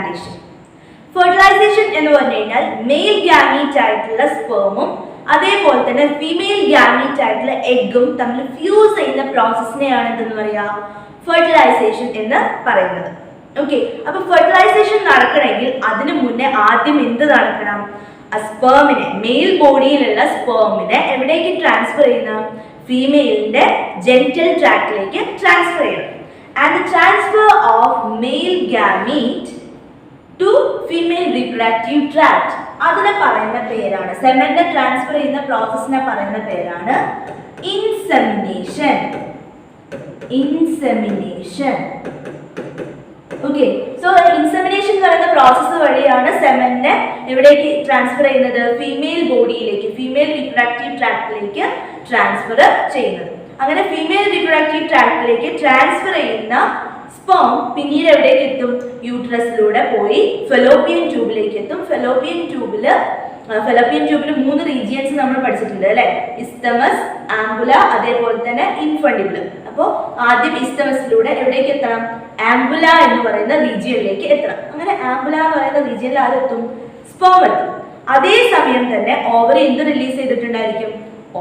Implantation. Fertilisation എന്ന് പറഞ്ഞു കഴിഞ്ഞാൽ മെയിൽ ഗാമീറ്റ് ആയിട്ടുള്ള സ്പേമും അതേപോലെ തന്നെ ഫീമെയിൽ ഗാമീറ്റ് ആയിട്ടുള്ള എഗ്ഗും തമ്മിൽ ഫ്യൂസ് ചെയ്യുന്ന പ്രോസസ്സിനെയാണ് എന്തെന്ന് പറയാ ഫെർട്ടിലൈസേഷൻ എന്ന് പറയുന്നത്. ഓക്കെ, അപ്പൊ ഫെർട്ടിലൈസേഷൻ നടക്കണമെങ്കിൽ അതിനു മുന്നേ ആദ്യം എന്ത് നടക്കണം? സ്പേമിനെ, മെയിൽ ബോഡിയിലുള്ള സ്പേമിനെ എവിടേക്ക് ട്രാൻസ്ഫർ ചെയ്യുന്ന? ഫീമെയിലിന്റെ ജെനിറ്റൽ ട്രാക്റ്റിലേക്ക് ട്രാൻസ്ഫർ ചെയ്യണം. And the transfer of male gamete to female reproductive tract, അതിനെ പറയുന്ന പേരാണ്, സെമന്റെ ട്രാൻസ്ഫർ ചെയ്യുന്ന പ്രോസസ്സിനെ പറയുന്ന പേരാണ് insemination. Insemination. Okay, so insemination എന്ന് പറയുന്ന പ്രോസസ്സ് വഴിയാണ് സെമനെ എവിടേക്ക് ട്രാൻസ്ഫർ ചെയ്യുന്നത്? ഫീമെയിൽ ബോഡിയിലേക്ക്, ഫീമെയിൽ റീപ്രൊഡക്റ്റീവ് ട്രാക്റ്റിലേക്ക് ട്രാൻസ്ഫർ ചെയ്യുന്നത്. അങ്ങനെ ഫീമെയിൽ റീപ്രൊഡക്റ്റീവ് ട്രാക്റ്റിലേക്ക് ട്രാൻസ്ഫർ ചെയ്യുന്ന സ്പേം പിന്നീട് എവിടേക്ക് എത്തും? യൂട്രസിലൂടെ പോയി ഫെലോപ്പിയൻ ട്യൂബിലേക്ക് എത്തും. ഫെലോപ്പിയൻ ട്യൂബിൽ 3 റീജിയൻസ് നമ്മൾ പഠിച്ചിട്ടുണ്ട് അല്ലെ? ഇസ്തമസ്, ആംബുല, അതേപോലെ തന്നെ ഇൻഫണ്ടിബിൾ. അപ്പോൾ ആദ്യം ഇസ്തമസിലൂടെ എവിടേക്ക് എത്തണം? ആംബുല എന്ന് പറയുന്ന റീജിയനിലേക്ക് എത്തണം. അങ്ങനെ ആംബുല എന്ന് പറയുന്ന റീജിയനിൽ ആരെത്തും? സ്പേം എത്തും. അതേ സമയം തന്നെ ഓവറി എന്ത് റിലീസ് ചെയ്തിട്ടുണ്ടായിരിക്കും?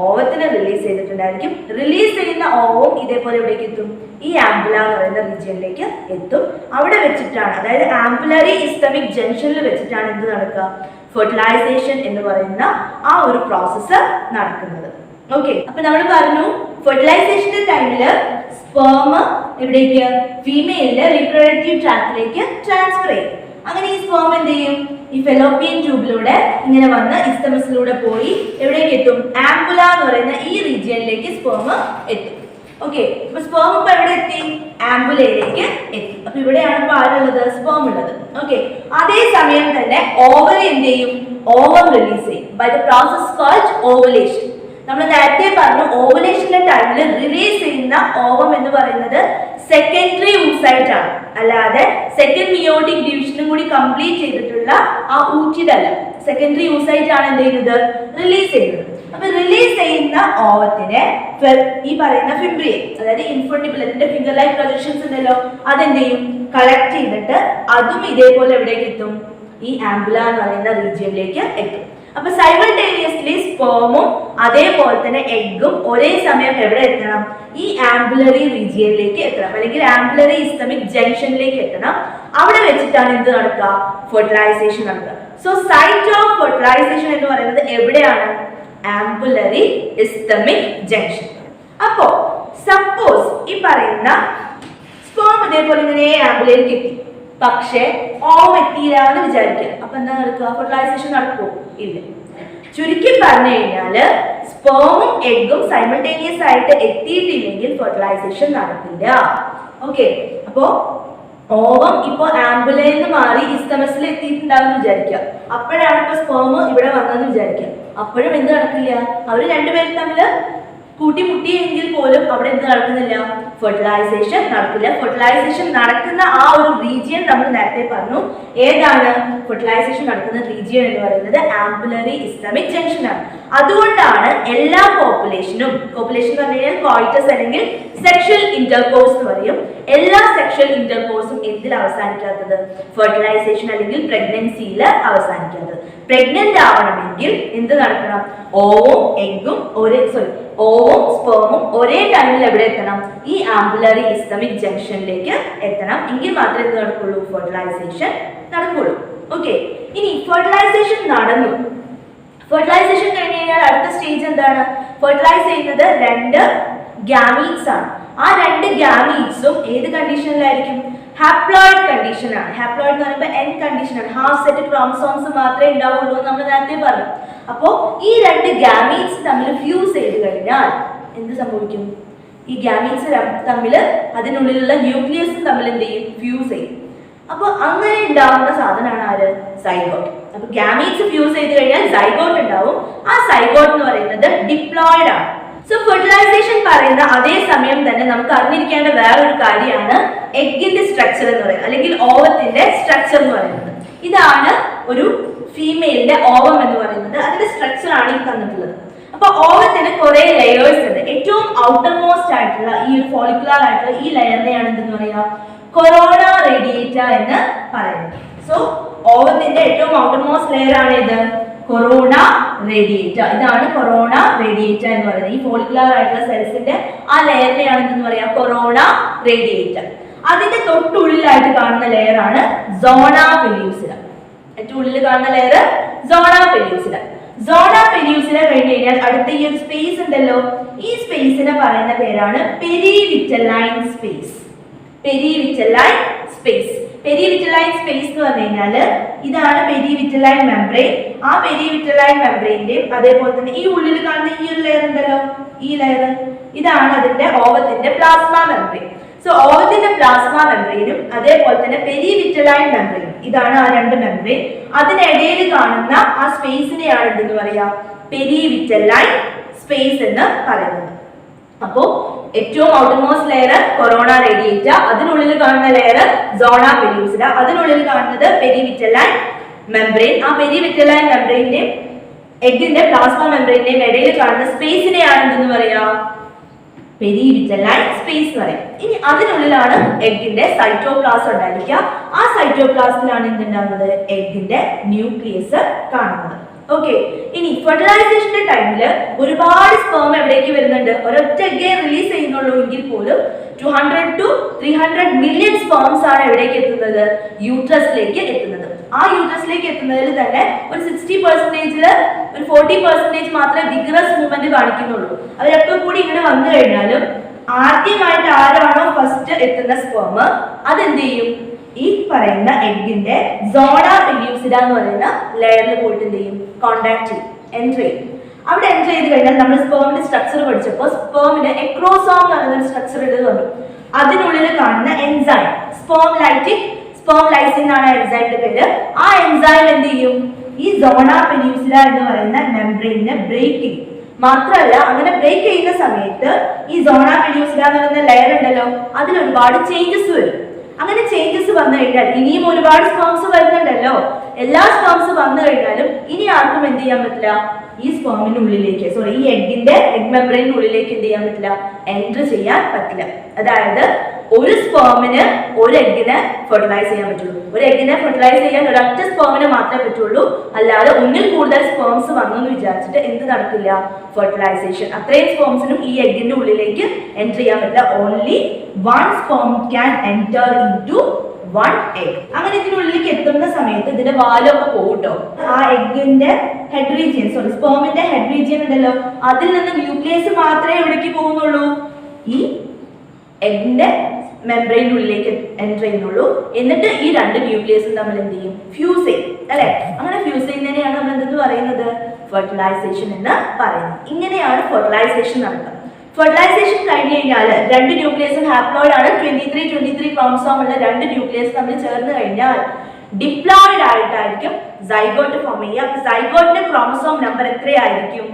ഓവത്തിനെ റിലീസ് ചെയ്തിട്ടുണ്ടായിരിക്കും. റിലീസ് ചെയ്യുന്ന ഓവം ഇതേപോലെ എവിടേക്ക് എത്തും? ഈ ആംബുല എന്ന് പറയുന്ന റീജിയനിലേക്ക് എത്തും. അവിടെ വെച്ചിട്ടാണ്, അതായത് ആംബുലറി ഇസ്തമിക് ജംഗ്ഷനിൽ വെച്ചിട്ടാണ് എന്ത് നടക്കുക? ഫെർട്ടിലൈസേഷൻ എന്ന് പറയുന്ന ആ ഒരു പ്രോസസ്സ് നടക്കുന്നത്. ഓക്കെ, അപ്പൊ നമ്മൾ പറഞ്ഞു ഫെർട്ടിലൈസേഷന്റെ ടൈമില് സ്പേം എവിടേക്ക്? ഫീമെയിലിന്റെ റീപ്രൊഡക്റ്റീവ് ട്രാക്റ്റിലേക്ക് ട്രാൻസ്ഫർ ചെയ്യും. അങ്ങനെ ഈ സ്പേം എന്ത് ചെയ്യും? ഈ ഫെലോപ്പിയൻ ട്യൂബിലൂടെ ഇങ്ങനെ വന്ന് ഇസ്തമസിലൂടെ പോയി എവിടേക്ക് എത്തും? ആംബുല എന്ന് പറയുന്ന ഈ റീജിയനിലേക്ക് സ്പേം എത്തും. ഓക്കെ, അപ്പൊ സ്പേം ഇപ്പൊ എവിടെ എത്തി? ആംബുലയിലേക്ക് എത്തി. അപ്പൊ ഇവിടെയാണ് ഇപ്പൊ ആരുള്ളത്? സ്പേം ഉള്ളത്. ഓക്കെ, അതേ സമയം തന്നെ ഓവറി എന്ത് ചെയ്യും? ഓവം റിലീസ് ചെയ്യും by the process called ovulation. നമ്മൾ നേരത്തെ പറഞ്ഞു ഓവുലേഷന്റെ ടൈമിൽ റിലീസ് ചെയ്യുന്ന ഓവം എന്ന് പറയുന്നത് സെക്കൻഡറി ഊസൈറ്റ് ആണ്, അല്ലാതെ സെക്കൻഡ് മിയോട്ടിക് ഡിവിഷനും കൂടി കംപ്ലീറ്റ് ചെയ്തിട്ടുള്ള ആ ഊറ്റിതല്ല. സെക്കൻഡറി ഊസൈറ്റ് ആണ് എന്ത് ചെയ്യുന്നത്? റിലീസ് ചെയ്യുന്നത്. അപ്പൊ റിലീസ് ചെയ്യുന്ന ഓവത്തിനെ ഈ പറയുന്ന ഫിംബ്രിയെ, അതായത് ഇൻഫണ്ടിബിളത്തിന്റെ ഫിംഗർ ലൈക്ക് പ്രൊജക്ഷൻസ് ഉണ്ടല്ലോ, അതെന്ത് ചെയ്യും? കളക്ട് ചെയ്തിട്ട് അതും ഇതേപോലെ എവിടേക്ക് എത്തും? ഈ ആംബുല എന്ന് പറയുന്ന റീജിയനിലേക്ക് എത്തും. അപ്പൊ സൈമൾട്ടേനിയസ്ലി സ്പേമും അതേപോലെ തന്നെ എഗ്ഗും ഒരേ സമയം എവിടെ എത്തണം? ഈ ആംബുലറി റീജിയനിലേക്ക് എത്തണം, അല്ലെങ്കിൽ ആംബുലറി ഇസ്തമിക് ജംഗ്ഷനിലേക്ക് എത്തണം. അവിടെ വെച്ചിട്ടാണ് എന്ത് നടക്കുക? ഫെർട്ടിലൈസേഷൻ നടക്കുക. സോ സൈറ്റ് ഓഫ് ഫെർട്ടിലൈസേഷൻ എന്ന് പറയുന്നത് എവിടെയാണ്? Ampullary isthmic junction. അപ്പോ സപ്പോസ് ഈ പറയുന്ന സ്പേം ഇതേപോലെ ഇങ്ങനെ ആംബുലയിലേക്ക് എത്തി, പക്ഷേ ഓവം എത്തിയില്ല എന്ന് വിചാരിക്കുക. അപ്പൊ എന്താ നടക്കുക? ഫെർട്ടിലൈസേഷൻ നടക്കുമോ? ഇല്ല. ചുരുക്കി പറഞ്ഞു കഴിഞ്ഞാല് സ്പേമും എഗ്ഗും സൈമൾട്ടേനിയസ് ആയിട്ട് എത്തിയിട്ടില്ലെങ്കിൽ ഫെർട്ടിലൈസേഷൻ നടക്കില്ല. ഓക്കെ, അപ്പോ ഓവം ഇപ്പൊ ആംബുലയിൽ നിന്ന് മാറി ഇസ്തമസിൽ എത്തിയിട്ടുണ്ടാവും വിചാരിക്കുക. അപ്പോഴാണ് ഇപ്പൊ സ്പേം ഇവിടെ വന്നതെന്ന് വിചാരിക്കുക. അപ്പോഴും എന്ത് നടക്കില്ല? അവര് രണ്ടുപേരും തമ്മില് കൂട്ടിമുട്ടിയെങ്കിൽ പോലും അവിടെ എന്ത് നടക്കുന്നില്ല? ഫെർട്ടിലൈസേഷൻ നടക്കില്ല. ഫെർട്ടിലൈസേഷൻ നടക്കുന്ന ആ ഒരു റീജിയൻ നമ്മൾ നേരത്തെ പറഞ്ഞു. ഏതാണ് ഫെർട്ടിലൈസേഷൻ നടക്കുന്ന റീജിയൻ എന്ന് പറയുന്നത്? ആംബുലറി ഇസ്തമിക് ജംഗ്ഷൻ ആണ്. അതുകൊണ്ടാണ് എല്ലാ പോപ്പുലേഷൻ എന്ന് പറഞ്ഞു കഴിഞ്ഞാൽ കോയിറ്റസ് അല്ലെങ്കിൽ സെക്ഷൽ ഇന്റർകോഴ്സ് എന്ന് പറയും. എല്ലാ സെക്ഷൽ ഇന്റർകോഴ്സും എന്തിൽ അവസാനിക്കാത്തത്? ഫെർട്ടിലൈസേഷൻ അല്ലെങ്കിൽ പ്രഗ്നൻസിയിൽ അവസാനിക്കാത്തത്. പ്രഗ്നന്റ് ആവണമെങ്കിൽ എന്ത് നടക്കണം? ഓവും സ്പേമും ഒരേ ടൈമിൽ എവിടെ എത്തണം? ഈ ആംബുലറി ഇസ്തമിക് ജംഗ്ഷനിലേക്ക് എത്തണം. എങ്കിൽ മാത്രമേ എന്ത് നടക്കുള്ളൂ? ഫെർട്ടിലൈസേഷൻ നടക്കുള്ളൂ. ഓക്കെ, ഇനി ഫെർട്ടിലൈസേഷൻ നടന്നു. ഫെർട്ടിലൈസേഷൻ കഴിഞ്ഞ് കഴിഞ്ഞാൽ അടുത്ത സ്റ്റേജ് എന്താണ്? ഫെർട്ടിലൈസ് ചെയ്യുന്നത് 2 ഗാമീറ്റ്സ് ആണ്. ആ 2 ഗാമീറ്റ്സും ഏത് കണ്ടീഷനിലായിരിക്കും? ഹാപ്ലോയിഡ് കണ്ടീഷൻ ആണ്. ഹാപ്ലോയിഡ് എന്ന് പറയുമ്പോൾ എൻ കണ്ടീഷൻ ആണ്. ഹാഫ് സെറ്റ് ക്രോമസോംസ് മാത്രമേ ഉണ്ടാവുള്ളൂ എന്ന് നമ്മൾ നേരത്തെ പറഞ്ഞു. അപ്പോ ഈ 2 ഗാമീറ്റ്സ് തമ്മിൽ ഫ്യൂസ് ചെയ്ത് കഴിഞ്ഞാൽ എന്ത് സംഭവിക്കും? ഈ ഗാമീറ്റ്സ് തമ്മിൽ അതിനുള്ളിലുള്ള ന്യൂക്ലിയസും തമ്മിൽ എന്ത് ചെയ്യും? ഫ്യൂസ് ചെയ്യും. അപ്പൊ അങ്ങനെ ഉണ്ടാവുന്ന സാധനമാണ് ആര്? സൈഗോട്ട്. അപ്പൊ ഗാമീറ്റ്സ് ഫ്യൂസ് ചെയ്ത് കഴിഞ്ഞാൽ സൈഗോട്ട് ഉണ്ടാവും. ആ സൈഗോട്ട് എന്ന് പറയുന്നത് ഡിപ്ലോയിഡ് ആണ്. സോ ഫെർട്ടിലൈസേഷൻ പറയുന്ന അതേ സമയം തന്നെ നമുക്ക് അറിഞ്ഞിരിക്കേണ്ട വേറൊരു കാര്യമാണ് എഗ്ഗിന്റെ സ്ട്രക്ചർ എന്ന് പറയുന്നത്, അല്ലെങ്കിൽ ഓവത്തിന്റെ സ്ട്രക്ചർ എന്ന് പറയുന്നത്. ഇതാണ് ഒരു ഫീമെയിലിന്റെ ഓവം എന്ന് പറയുന്നത്. അതിന്റെ സ്ട്രക്ചർ ആണ് ഈ തന്നിട്ടുള്ളത്. അപ്പൊ ഓവത്തിന് കുറെ ലെയേഴ്സ് ഉണ്ട്. ഏറ്റവും ഔട്ടർ മോസ്റ്റ് ആയിട്ടുള്ള ഈ ഒരു ഫോളിക്കുലർ ആയിട്ടുള്ള ഈ ലെയറിനെയാണ് എന്തെന്ന് പറയുക? കൊറോണ റേഡിയേറ്റ എന്ന് പറയുന്നത്. സോ ലെയർ ആണ് ഇത് കൊറോണ റേഡിയേറ്റ. ഇതാണ് കൊറോണ റേഡിയേറ്റ എന്ന് പറയുന്നത്. ഈ ഫോളിക്കുലർ ആയിട്ടുള്ള സെൽസിന്റെ ആ ലെയറിനെയാണ് എന്തെന്ന് പറയാ കൊറോണ റേഡിയേറ്റ. അതിന്റെ തൊട്ടുള്ളിലായിട്ട് കാണുന്ന ലെയർ ആണ് സോണ പെല്യൂസിന. ഏറ്റവും ഉള്ളിൽ കാണുന്ന ലെയർ സോണ പെല്യൂസിന. സോണ പെല്യൂസിന കഴിഞ്ഞ് കഴിഞ്ഞാൽ അടുത്ത ഈ ഒരു സ്പേസ് ഉണ്ടല്ലോ, ഈ സ്പേസിനെ പറയുന്ന പേരാണ് പെരിവിറ്റലൈൻ സ്പേസ്. പെരിവിറ്റലൈൻ സ്പേസ്. പെരിവിറ്റലൈൻ സ്പേസ് എന്ന് പറഞ്ഞു കഴിഞ്ഞാൽ ഇതാണ് പെരിവിറ്റലൈൻ മെംബ്രെയിൻ. ആ പെരിവിറ്റലൈൻ മെംബ്രെയിന്റെയും അതേപോലെ തന്നെ ഈ ഉള്ളിൽ കാണുന്ന ഈ ഒരു ലെയർ ഉണ്ടല്ലോ, ഈ ലെയർ ഇതാണ് അതിന്റെ ഓവത്തിന്റെ പ്ലാസ്മ മെംബ്രെയിൻ. സോ ഓവത്തിന്റെ പ്ലാസ്മ മെംബ്രെയിനും അതേപോലെ തന്നെ പെരിവിറ്റലൈൻ മെംബ്രെയിനും, ഇതാണ് ആ രണ്ട് മെംബ്രെയിൻ. അതിനിടയിൽ കാണുന്ന ആ സ്പേസിനെയാണ് എന്തെന്ന് പറയാ പെരിവിറ്റലൈൻ സ്പേസ് എന്ന് പറയുന്നത്. അപ്പോ ഏറ്റവും ഔട്ടർമോസ്റ്റ് ലെയർ കൊറോണ റേഡിയേറ്റ, അതിനുള്ളിൽ കാണുന്ന ലെയർ സോണ പെല്യൂസിന, അതിനുള്ളിൽ കാണുന്നത് പെരിവിറ്റലൈൻ മെംബ്രെയിൻ. ആ പെരിവിറ്റലൈൻ മെംബ്രെയിന്റെയും എഗ്ഗിന്റെ പ്ലാസ്മ മെംബ്രെയിന്റെയും ഇടയിൽ കാണുന്ന സ്പേസിനെയാണ് എന്തെന്ന് പറയാ പെരിവിറ്റലൈൻ സ്പേസ് എന്ന് പറയും. ഇനി അതിനുള്ളിലാണ് എഗ്ഗിന്റെ സൈറ്റോപ്ലാസം ഉണ്ടായിരിക്കുക. ആ സൈറ്റോപ്ലാസത്തിലാണ് എന്തുണ്ടാകുന്നത് എഗ്ഗിന്റെ ന്യൂക്ലിയസ് കാണുന്നത്. ഓക്കെ, ഇനി ഫെർട്ടിലൈസേഷന്റെ ടൈമില് ഒരുപാട് സ്പേം എവിടേക്ക് വരുന്നുണ്ട്, ഒരൊറ്റ എഗ്ഗേ റിലീസ് ചെയ്യുന്നുള്ളൂ എങ്കിൽ പോലും 200 to 300 മില്യൺ സ്പേംസ് ആണ് എവിടേക്ക് എത്തുന്നത് യൂട്രസിലേക്ക് എത്തുന്നത്. ആ യൂട്രസിലേക്ക് എത്തുന്നതിൽ തന്നെ ഒരു 60%, ഒരു 40% മാത്രമേ വിഗ്രസ് മൂവ്മെന്റ് കാണിക്കുന്നുള്ളൂ. അവരൊക്കെ കൂടി ഇങ്ങനെ വന്നു കഴിഞ്ഞാലും ആദ്യമായിട്ട് ആരാണോ ഫസ്റ്റ് എത്തുന്ന സ്പേം അതെന്ത് ചെയ്യും, ഈ പറയുന്ന എഗ്ഗിന്റെ സോണ പെല്യൂസിന എന്ന് പറയുന്ന ലെയറിൽ പോയിട്ട് എന്ത് ചെയ്യും, കോണ്ടാക്ട് ചെയ്യും, എൻറ്റർ ചെയ്യും. അവിടെ എൻറ്റർ ചെയ്ത് കഴിഞ്ഞാൽ നമ്മൾ സ്പേമിന്റെ സ്ട്രക്ചർ പഠിച്ചപ്പോൾ സ്പേമിന് എക്രോസോം എന്ന് പറയുന്ന സ്ട്രക്ചർ ഉള്ളത് കണ്ടു. അതിനുള്ളിൽ കാണുന്ന എൻസൈം സ്പേം ലൈസിൻ ആണ് എൻസൈമിന്റെ പേര്. ആ എൻസൈം എന്ത് ചെയ്യും, ഈ സോണ പെല്യൂസിന എന്ന് പറയുന്ന മെംബ്രെയിനെ ബ്രേക്ക് ചെയ്യും. മാത്രമല്ല അങ്ങനെ ബ്രേക്ക് ചെയ്യുന്ന സമയത്ത് ഈ സോണ പെല്യൂസിന എന്ന് പറയുന്ന ലെയർ ഉണ്ടല്ലോ അതിൽ ഒരുപാട് ചേഞ്ചസ് വരും. അങ്ങനെ ചേഞ്ചസ് വന്നു കഴിഞ്ഞാൽ ഇനിയും ഒരുപാട് സ്പേംസ് വരുന്നുണ്ടല്ലോ, എല്ലാ സ്പേംസ് വന്നു കഴിഞ്ഞാലും ഇനി ആർക്കും എന്ത് ചെയ്യാൻ പറ്റില്ല, ഈ സ്പേമിന്റെ ഉള്ളിലേക്ക് ഈ എഗ്ഗിന്റെ എഗ് മെംബ്രെയിന്റെ ഉള്ളിലേക്ക് എന്ത് ചെയ്യാൻ പറ്റില്ല, എൻറ്റർ ചെയ്യാൻ പറ്റില്ല. അതായത് ഒരു സ്പേമിന് ഒരു എഗ്ഗിനെ ഫെർട്ടിലൈസ് ചെയ്യാൻ പറ്റുള്ളൂ. ഒരു എഗ്ഗിനെ ഫെർട്ടിലൈസ് ചെയ്യാൻ ഒരൊറ്റ സ്പേമിന് മാത്രമേ പറ്റുള്ളൂ. അല്ലാതെ ഒന്നിൽ കൂടുതൽ സ്പേംസ് വന്നു എന്ന് വിചാരിച്ചിട്ട് എന്ത് നടക്കില്ല, ഫെർട്ടിലൈസേഷൻ. അത്രയും സ്പേംസിനും ഈ എഗ്ഗിന്റെ ഉള്ളിലേക്ക് എൻറ്റർ ചെയ്യാൻ പറ്റില്ല. Only one sperm can enter into one egg. അങ്ങനെ ഇതിനുള്ളിലേക്ക് എത്തുന്ന സമയത്ത് ഇതിന്റെ വാലൊക്കെ പോകട്ടോ. ആ എഗ്ഗിന്റെ ഹെഡ് റീജിയൻ സ്പേമിന്റെ ഹെഡ് റീജിയൻ ഉണ്ടല്ലോ അതിൽ നിന്ന് ന്യൂക്ലിയസ് മാത്രമേ എവിടേക്ക് പോകുന്നുള്ളൂ, ഈ എഗ്ഗിന്റെ മെംബ്രെയിന്റെ ഉള്ളിലേക്ക് എൻറ്റർ ചെയ്യുന്നുള്ളൂ. എന്നിട്ട് ഈ രണ്ട് ന്യൂക്ലിയസും തമ്മിൽ എന്ത് ചെയ്യും, ഫ്യൂസ് ചെയ്യും അല്ലെ. അങ്ങനെ ഫ്യൂസ് ചെയ്യുന്നതിനെയാണ് നമ്മൾ എന്തെന്ന് പറയുന്നത്, ഫെർട്ടിലൈസേഷൻ എന്ന് പറയുന്നത്. ഇങ്ങനെയാണ് ഫെർട്ടിലൈസേഷൻ നടക്കുക. ഫെർട്ടിലൈസേഷൻ കഴിഞ്ഞ് കഴിഞ്ഞാൽ രണ്ട് ന്യൂക്ലിയസും ഹാപ്ലോയിഡ് ആണ്. 23 ക്രോമസോം ഉള്ള രണ്ട് ന്യൂക്ലിയസ് തമ്മിൽ ചേർന്ന് കഴിഞ്ഞാൽ ഡിപ്ലോയിഡ് ആയിട്ടായിരിക്കും സൈഗോട്ട് ഫോം ചെയ്യുക. അപ്പൊ സൈഗോട്ടിന്റെ ക്രോമസോം നമ്പർ എത്രയായിരിക്കും,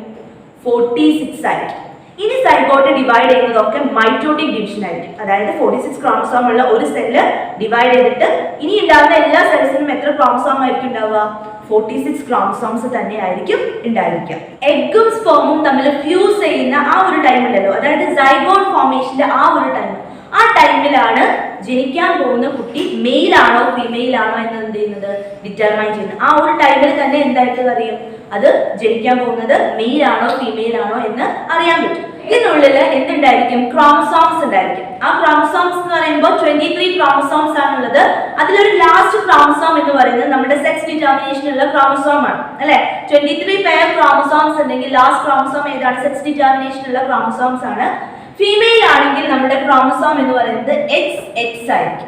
46 ആയിരിക്കും. ഇനി സൈഗോട്ട് ഡിവൈഡ് ചെയ്യുന്നതൊക്കെ മൈറ്റോട്ടിക് ഡിവിഷൻ ആയിരിക്കും. അതായത് 46 ക്രോമസോം ഉള്ള ഒരു സെല്ല് ഡിവൈഡ് ചെയ്തിട്ട് ഇനി ഉണ്ടാകുന്ന എല്ലാ സെൽസിനും എത്ര ക്രോമസോം ആയിരിക്കും ഉണ്ടാവുക, 46 ക്രോമസോംസ് തന്നെ ആയിരിക്കും ഉണ്ടായിരിക്കുക. എഗ്ഗും സ്പേമും തമ്മിൽ ഫ്യൂസ് ചെയ്യുന്ന ആ ഒരു ടൈം ഉണ്ടല്ലോ, അതായത് സൈഗോട്ട് ഫോർമേഷന്റെ ആ ഒരു ടൈം, ആ ടൈമിലാണ് ജനിക്കാൻ പോകുന്ന കുട്ടി മെയിൽ ആണോ ഫീമെയിൽ ആണോ എന്ന് എന്ത് ചെയ്യുന്നത്, ഡിറ്റർമൈൻ ചെയ്യുന്നത്. ആ ഒരു ടൈമിൽ തന്നെ എന്തായിട്ട് അറിയും, അത് ജനിക്കാൻ പോകുന്നത് മെയിൽ ആണോ ഫീമെയിൽ ആണോ എന്ന് അറിയാൻ പറ്റും. ഇതിനുള്ളിൽ എന്തുണ്ടായിരിക്കും, ക്രോമസോംസ് ഉണ്ടായിരിക്കും. ആ ക്രോമസോംസ് എന്ന് പറയുമ്പോൾ 23 ക്രോമസോംസ് ആണുള്ളത്. അതിലൊരു ലാസ്റ്റ് ക്രോമസോം എന്ന് പറയുന്നത് നമ്മുടെ സെക്സ് ഡിറ്റർമിനേഷനുള്ള ക്രോമസോം ആണ് അല്ലെ. 23 പെയർ ക്രോമസോംസ് ഉണ്ടെങ്കിൽ ലാസ്റ്റ് ക്രോമസോം ഏതാണ്, സെക്സ് ഡിറ്റർമിനേഷനുള്ള ക്രോമസോംസ് ആണ്. ഫീമെയിൽ ആണെങ്കിൽ നമ്മുടെ ക്രോമസോം എന്ന് പറയുന്നത് XX ആയിരിക്കും.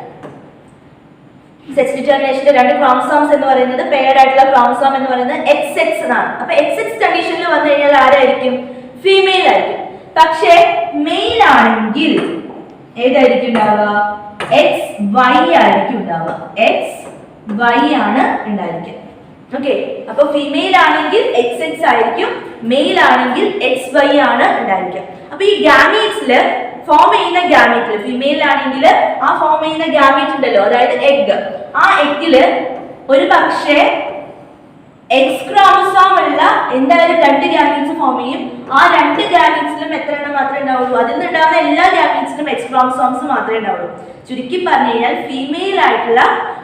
സെക്സ് ഡിറ്റർമിനേഷന്റെ രണ്ട് ക്രോമസോംസ് എന്ന് പറയുന്നത് പെയർഡ് ആയിട്ടുള്ള ക്രോമസോം എന്ന് പറയുന്നത് XX എന്നാണ്. അപ്പൊ XX കണ്ടീഷനിൽ വന്നു കഴിഞ്ഞാൽ ആരായിരിക്കും, ഫീമെയിൽ ആയിരിക്കും. പക്ഷേ മെയിൽ ആണെങ്കിൽ ഏതായിരിക്കും ഉണ്ടാവുക, XY ആയിരിക്കും ഉണ്ടാവുക. XY ആണ് ഉണ്ടായിരിക്കുക. ഓക്കെ, അപ്പൊ ഫീമെയിൽ ആണെങ്കിൽ XX ആയിരിക്കും, മെയിൽ ആണെങ്കിൽ XY ആണ് ഉണ്ടായിരിക്കുക. അപ്പൊ ഈ ഗാമീറ്റ്സില് ഫോം ചെയ്യുന്ന ഗാമീറ്റില് ഫീമെയിൽ ആണെങ്കിൽ ആ ഫോം ചെയ്യുന്ന ഗാമീറ്റ് ഉണ്ടല്ലോ, അതായത് എഗ്, ആ എഗ്ഗില് ഒരു പക്ഷേ എക്സ് ക്രോമസോം ഉള്ള എന്തായാലും 2 ഗാമീറ്റ്സ് ഫോം ചെയ്യും. ആ 2 ഗാമീറ്റ്സിലും എത്ര എണ്ണം മാത്രമേ ഉണ്ടാവുള്ളൂ? അതിൽ നിന്നുണ്ടാവുന്ന എല്ലാ ഗാമീറ്റ്സിലും എക്സ് ക്രോമസോംസ് മാത്രമേ ഉണ്ടാവുള്ളൂ. ചുരുക്കി പറഞ്ഞു കഴിഞ്ഞാൽ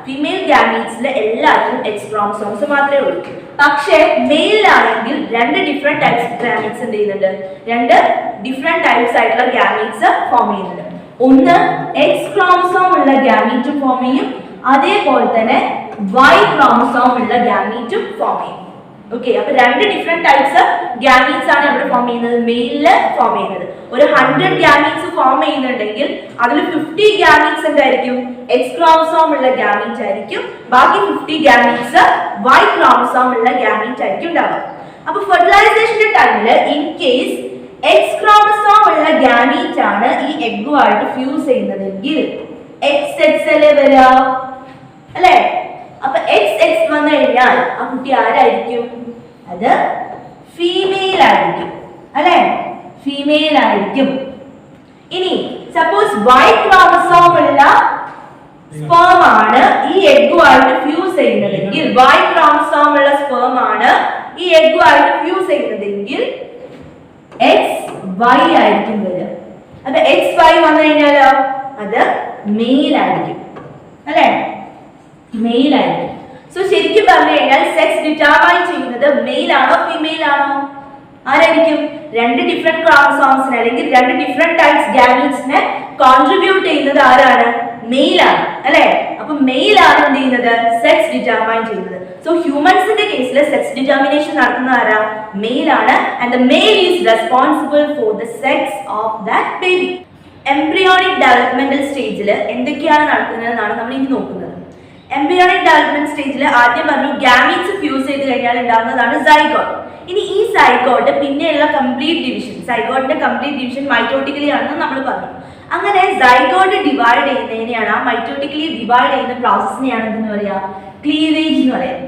ഫീമെയിൽ ഗാമീറ്റ്സിൽ എല്ലാത്തിലും എക്സ് ക്രോമസോംസ് മാത്രമേ ഉള്ളൂ. പക്ഷേ മെയിലാണെങ്കിൽ 2 ഡിഫറെന്റ് ടൈപ്സ് ഗാമീറ്റ്സ് എന്ത് ചെയ്യുന്നുണ്ട്? 2 ഡിഫറെന്റ് ടൈപ്സ് ആയിട്ടുള്ള ഗാമീറ്റ്സ് ഫോം ചെയ്യുന്നുണ്ട്. ഒന്ന് എക്സ് ക്രോമസോം ഉള്ള ഗാമീറ്റും ഫോം ചെയ്യും, അതേപോലെ തന്നെ വൈ ക്രോമസോം ഉള്ള ഗാമീറ്റും ഫോം ചെയ്യും. ഓക്കെ, അപ്പൊ 2 ഡിഫറെന്റ് ടൈപ്സ് ഗാമീറ്റ്സ് ആണ് ഇവിടെ ഫോം ചെയ്യുന്നത്, മെയിലില് ഫോം ചെയ്യുന്നത്. ഒരു 100 ഗാമീറ്റ്സ് ഫോം ചെയ്യുന്നുണ്ടെങ്കിൽ അതിൽ 50 ഗാമീറ്റ്സ് എന്തായിരിക്കും? എക്സ് ക്രോമസോം ഉള്ള ഗാമീറ്റ് ആയിരിക്കും. ബാക്കി 50 ഗാമീറ്റ്സ് വൈ ക്രോമസോം ഉള്ള ഗാമീറ്റ് ആയിരിക്കും ഉണ്ടാവുക. അപ്പൊ ഫെർട്ടിലൈസേഷന്റെ ടൈമില് ഇൻ കേസ് എക്സ് ക്രോമസോം ഉള്ള ഗാമീറ്റ് ആണ് ഈ എഗ്ഗുമായിട്ട് ഫ്യൂസ് ചെയ്യുന്നതെങ്കിൽ XX അല്ലേ വരിക, അല്ലേ? അപ്പൊ XX വന്നു കഴിഞ്ഞാൽ ആ കുട്ടി ആരായിരിക്കും? അത് ഫീമെയിൽ ആയിരിക്കും, അല്ലെ? ഫീമെയിൽ ആയിരിക്കും. ഇനി സപ്പോസ് വൈ ക്രോമസോം ഉള്ള സ്പേം ആണ് ഈ എഗ്ഗുമായിട്ട് ഫ്യൂസ് ചെയ്യുന്നതെങ്കിൽ, വൈ ക്രോമസോം ഉള്ള സ്പേം ആണ് ഈ എഗ്ഗുമായിട്ട് ഫ്യൂസ് ചെയ്യുന്നതെങ്കിൽ XY ആയിരിക്കും വരിക. അപ്പൊ XY വന്നു കഴിഞ്ഞാലോ അത് മെയിൽ ആയിരിക്കും, അല്ലെ? മെയിൽ ആയിരിക്കും. സോ ശരിക്കും പറഞ്ഞു കഴിഞ്ഞാൽ സെക്സ് ഡിറ്റർമൈൻ ചെയ്യുന്നത് മെയിൽ ആണോ ഫീമെയിൽ ആണോ? ആരായിരിക്കും? 2 ഡിഫറെന്റ് ക്രോമസോംസിനെ അല്ലെങ്കിൽ 2 ഡിഫറെന്റ് ടൈപ്സ് ഗാമീറ്റ്സിനെ കോൺട്രിബ്യൂട്ട് ചെയ്യുന്നത് ആരാണ്? മെയിൽ ആണ്, അല്ലെ? അപ്പൊ മെയിൽ ആണ് എന്ത് ചെയ്യുന്നത്? സെക്സ് ഡിറ്റർമൈൻ ചെയ്യുന്നത്. സോ ഹ്യൂമൻസിന്റെ കേസിൽ സെക്സ് ഡിറ്റർമിനേഷൻ നടത്തുന്ന ആരാ? മെയിൽ ആണ്. And the mail is responsible for the sex of that baby. Embryonic developmental സ്റ്റേജിൽ എന്തൊക്കെയാണ് നടക്കുന്നതെന്നാണ് നമ്മൾ ഇനി നോക്കുന്നത്. എംബ്രിയോണിക് ഡെവലപ്മെന്റ് സ്റ്റേജിൽ ആദ്യം പറഞ്ഞു ഗാമീറ്റ്സ് ഫ്യൂസ് ചെയ്ത് കഴിഞ്ഞാൽ ഉണ്ടാകുന്നതാണ് സൈഗോട്ട്. ഇനി ഈ സൈഗോട്ട് പിന്നെയുള്ള complete division, സൈഗോട്ടിന്റെ complete division mitotically ആണെന്ന് നമ്മൾ പറഞ്ഞു. അങ്ങനെ സൈഗോട്ട് ഡിവൈഡ് ചെയ്യുന്നതിനെയാണ്, ആ മൈറ്റോട്ടിക്കലി ഡിവൈഡ് ചെയ്യുന്ന പ്രോസസ്സിനെയാണ് എന്തെന്ന് പറയാ? ക്ലീവേജ് എന്ന് പറയാം.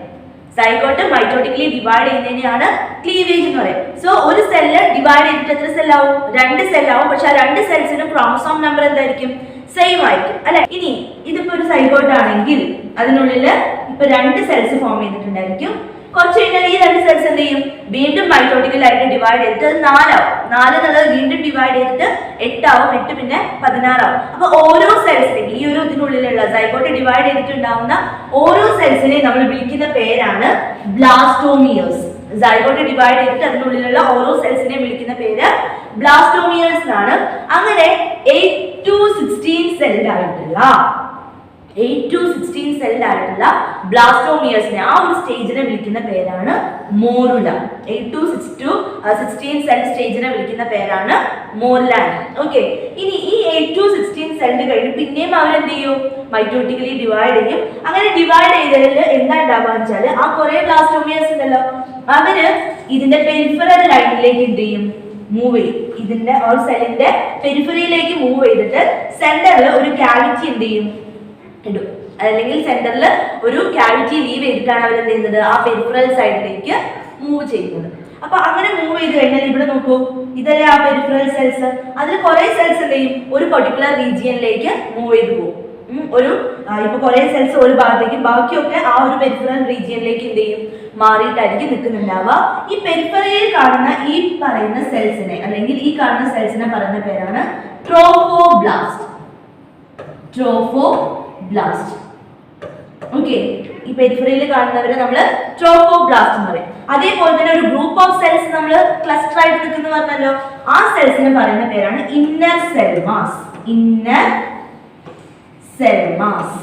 സൈഗോട്ട് മൈറ്റോട്ടിക്കലി ഡിവൈഡ് ചെയ്യുന്നതിനെയാണ് ക്ലീവേജ് എന്ന് പറയാം. സോ ഒരു സെല്ല് ഡിവൈഡ് ചെയ്തിട്ട് എത്ര സെല്ലാവും? 2 സെല്ലാവും. പക്ഷെ ആ 2 സെൽസിനും ക്രോമസോം നമ്പർ എന്തായിരിക്കും? സെയിം ആയിരിക്കും, അല്ലെ? ഇനി ഇതിപ്പോ ഒരു സൈഗോട്ട് ആണെങ്കിൽ അതിനുള്ളില് ഇപ്പൊ 2 സെൽസ് ഫോം ചെയ്തിട്ടുണ്ടായിരിക്കും. കുറച്ച് കഴിഞ്ഞാൽ ഈ 2 സെൽസ് എന്ത് ചെയ്യും? വീണ്ടും മൈറ്റോട്ടിക്കലായിട്ട് ഡിവൈഡ് ചെയ്തിട്ട് അത് 4 ആവും. 4 എന്നുള്ളത് വീണ്ടും ഡിവൈഡ് ചെയ്തിട്ട് 8 ആവും. 8 പിന്നെ 16 ആവും. അപ്പൊ ഓരോ സെൽസിനെയും ഈ ഒരു ഇതിനുള്ളിലുള്ള സൈഗോട്ട് ഡിവൈഡ് ചെയ്തിട്ടുണ്ടാവുന്ന ഓരോ സെൽസിനെയും നമ്മൾ വിളിക്കുന്ന പേരാണ് ബ്ലാസ്റ്റോമിയേഴ്സ്. സൈഗോട്ട് ഡിവൈഡ് ചെയ്തിട്ട് അതിനുള്ളിലുള്ള ഓരോ സെൽസിനെയും വിളിക്കുന്ന പേര് ബ്ലാസ്റ്റോമിയേഴ്സ് എന്നാണ്. അങ്ങനെ 8 to 16 സെൽഡ് ആയിട്ടുള്ള 8 to 16 സെൽഡ് ആയിട്ടുള്ള ബ്ലാസ്റ്റോമിയേഴ്സിനെ ആ ഒരു സ്റ്റേജിനെ വിളിക്കുന്ന പേരാണ് മോറുല. 8 to 16 സെൽ സ്റ്റേജിനെ വിളിക്കുന്ന പേരാണ് മോറുല. ഓക്കെ, ഇനി ഈ 8 to 16 സെൽഡ് കഴിഞ്ഞ് പിന്നെയും അവരെന്ത് ചെയ്യും? മൈറ്റോട്ടിക്കലി ഡിവൈഡ് ചെയ്യും. അങ്ങനെ ഡിവൈഡ് ചെയ്തതിൽ എന്താ ഉണ്ടാവുക വെച്ചാൽ ആ കുറെ ബ്ലാസ്റ്റോമിയേഴ്സ് ഉണ്ടല്ലോ, അവര് ഇതിന്റെ പെരിഫറൽ ലൈനിലേക്ക് എന്ത് ചെയ്യും? മൂവ് ചെയ്യും. ഇതിന്റെ ആ സെല്ലിന്റെ പെരിഫറിയിലേക്ക് മൂവ് ചെയ്തിട്ട് സെന്ററിൽ ഒരു കാവിറ്റി എന്ത് ചെയ്യും? ഇടും. അല്ലെങ്കിൽ സെന്ററിൽ ഒരു കാവിറ്റി ലീവ് ചെയ്തിട്ടാണ് അവർ എന്ത് ചെയ്യുന്നത്? ആ പെരിഫറൽ സൈഡിലേക്ക് മൂവ് ചെയ്യുന്നത്. അപ്പൊ അങ്ങനെ മൂവ് ചെയ്ത് കഴിഞ്ഞാൽ ഇവിടെ നോക്കൂ, ഇതല്ലേ ആ പെരിഫറൽ സെൽസ്. അതിൽ കുറെ സെൽസ് എന്ത് ചെയ്യും? ഒരു പെർട്ടിക്കുലർ റീജിയനിലേക്ക് മൂവ് ചെയ്ത് പോകും. ഇപ്പൊ കുറെ സെൽസ് ഒരു ഭാഗത്തേക്ക്, ബാക്കിയൊക്കെ ആ ഒരു പെരിഫറൽ റീജിയനിലേക്ക് എന്ത് ചെയ്യും? മാറിയിട്ടായിരിക്കും നിൽക്കുന്നുണ്ടാവുക. ഈ പെരിഫറിയിൽ കാണുന്ന ഈ പറയുന്ന സെൽസിനെ അല്ലെങ്കിൽ ഈ കാണുന്ന സെൽസിനെ പറയുന്ന പേരാണ് ട്രോഫോബ്ലാസ്റ്റ്. ട്രോഫോബ്ലാസ്റ്റ്. ഓക്കെ, ഈ പെരിഫറിയിൽ കാണുന്നവരെ നമ്മൾ ട്രോഫോബ്ലാസ്റ്റ് എന്ന് പറയും. അതേപോലെ തന്നെ ഒരു ഗ്രൂപ്പ് ഓഫ് സെൽസ് നമ്മൾ ക്ലസ്റ്റർ ആയിട്ട് നിൽക്കുന്നു പറഞ്ഞല്ലോ, ആ സെൽസിനെ പറയുന്ന പേരാണ് inner cell mass. Inner cell mass.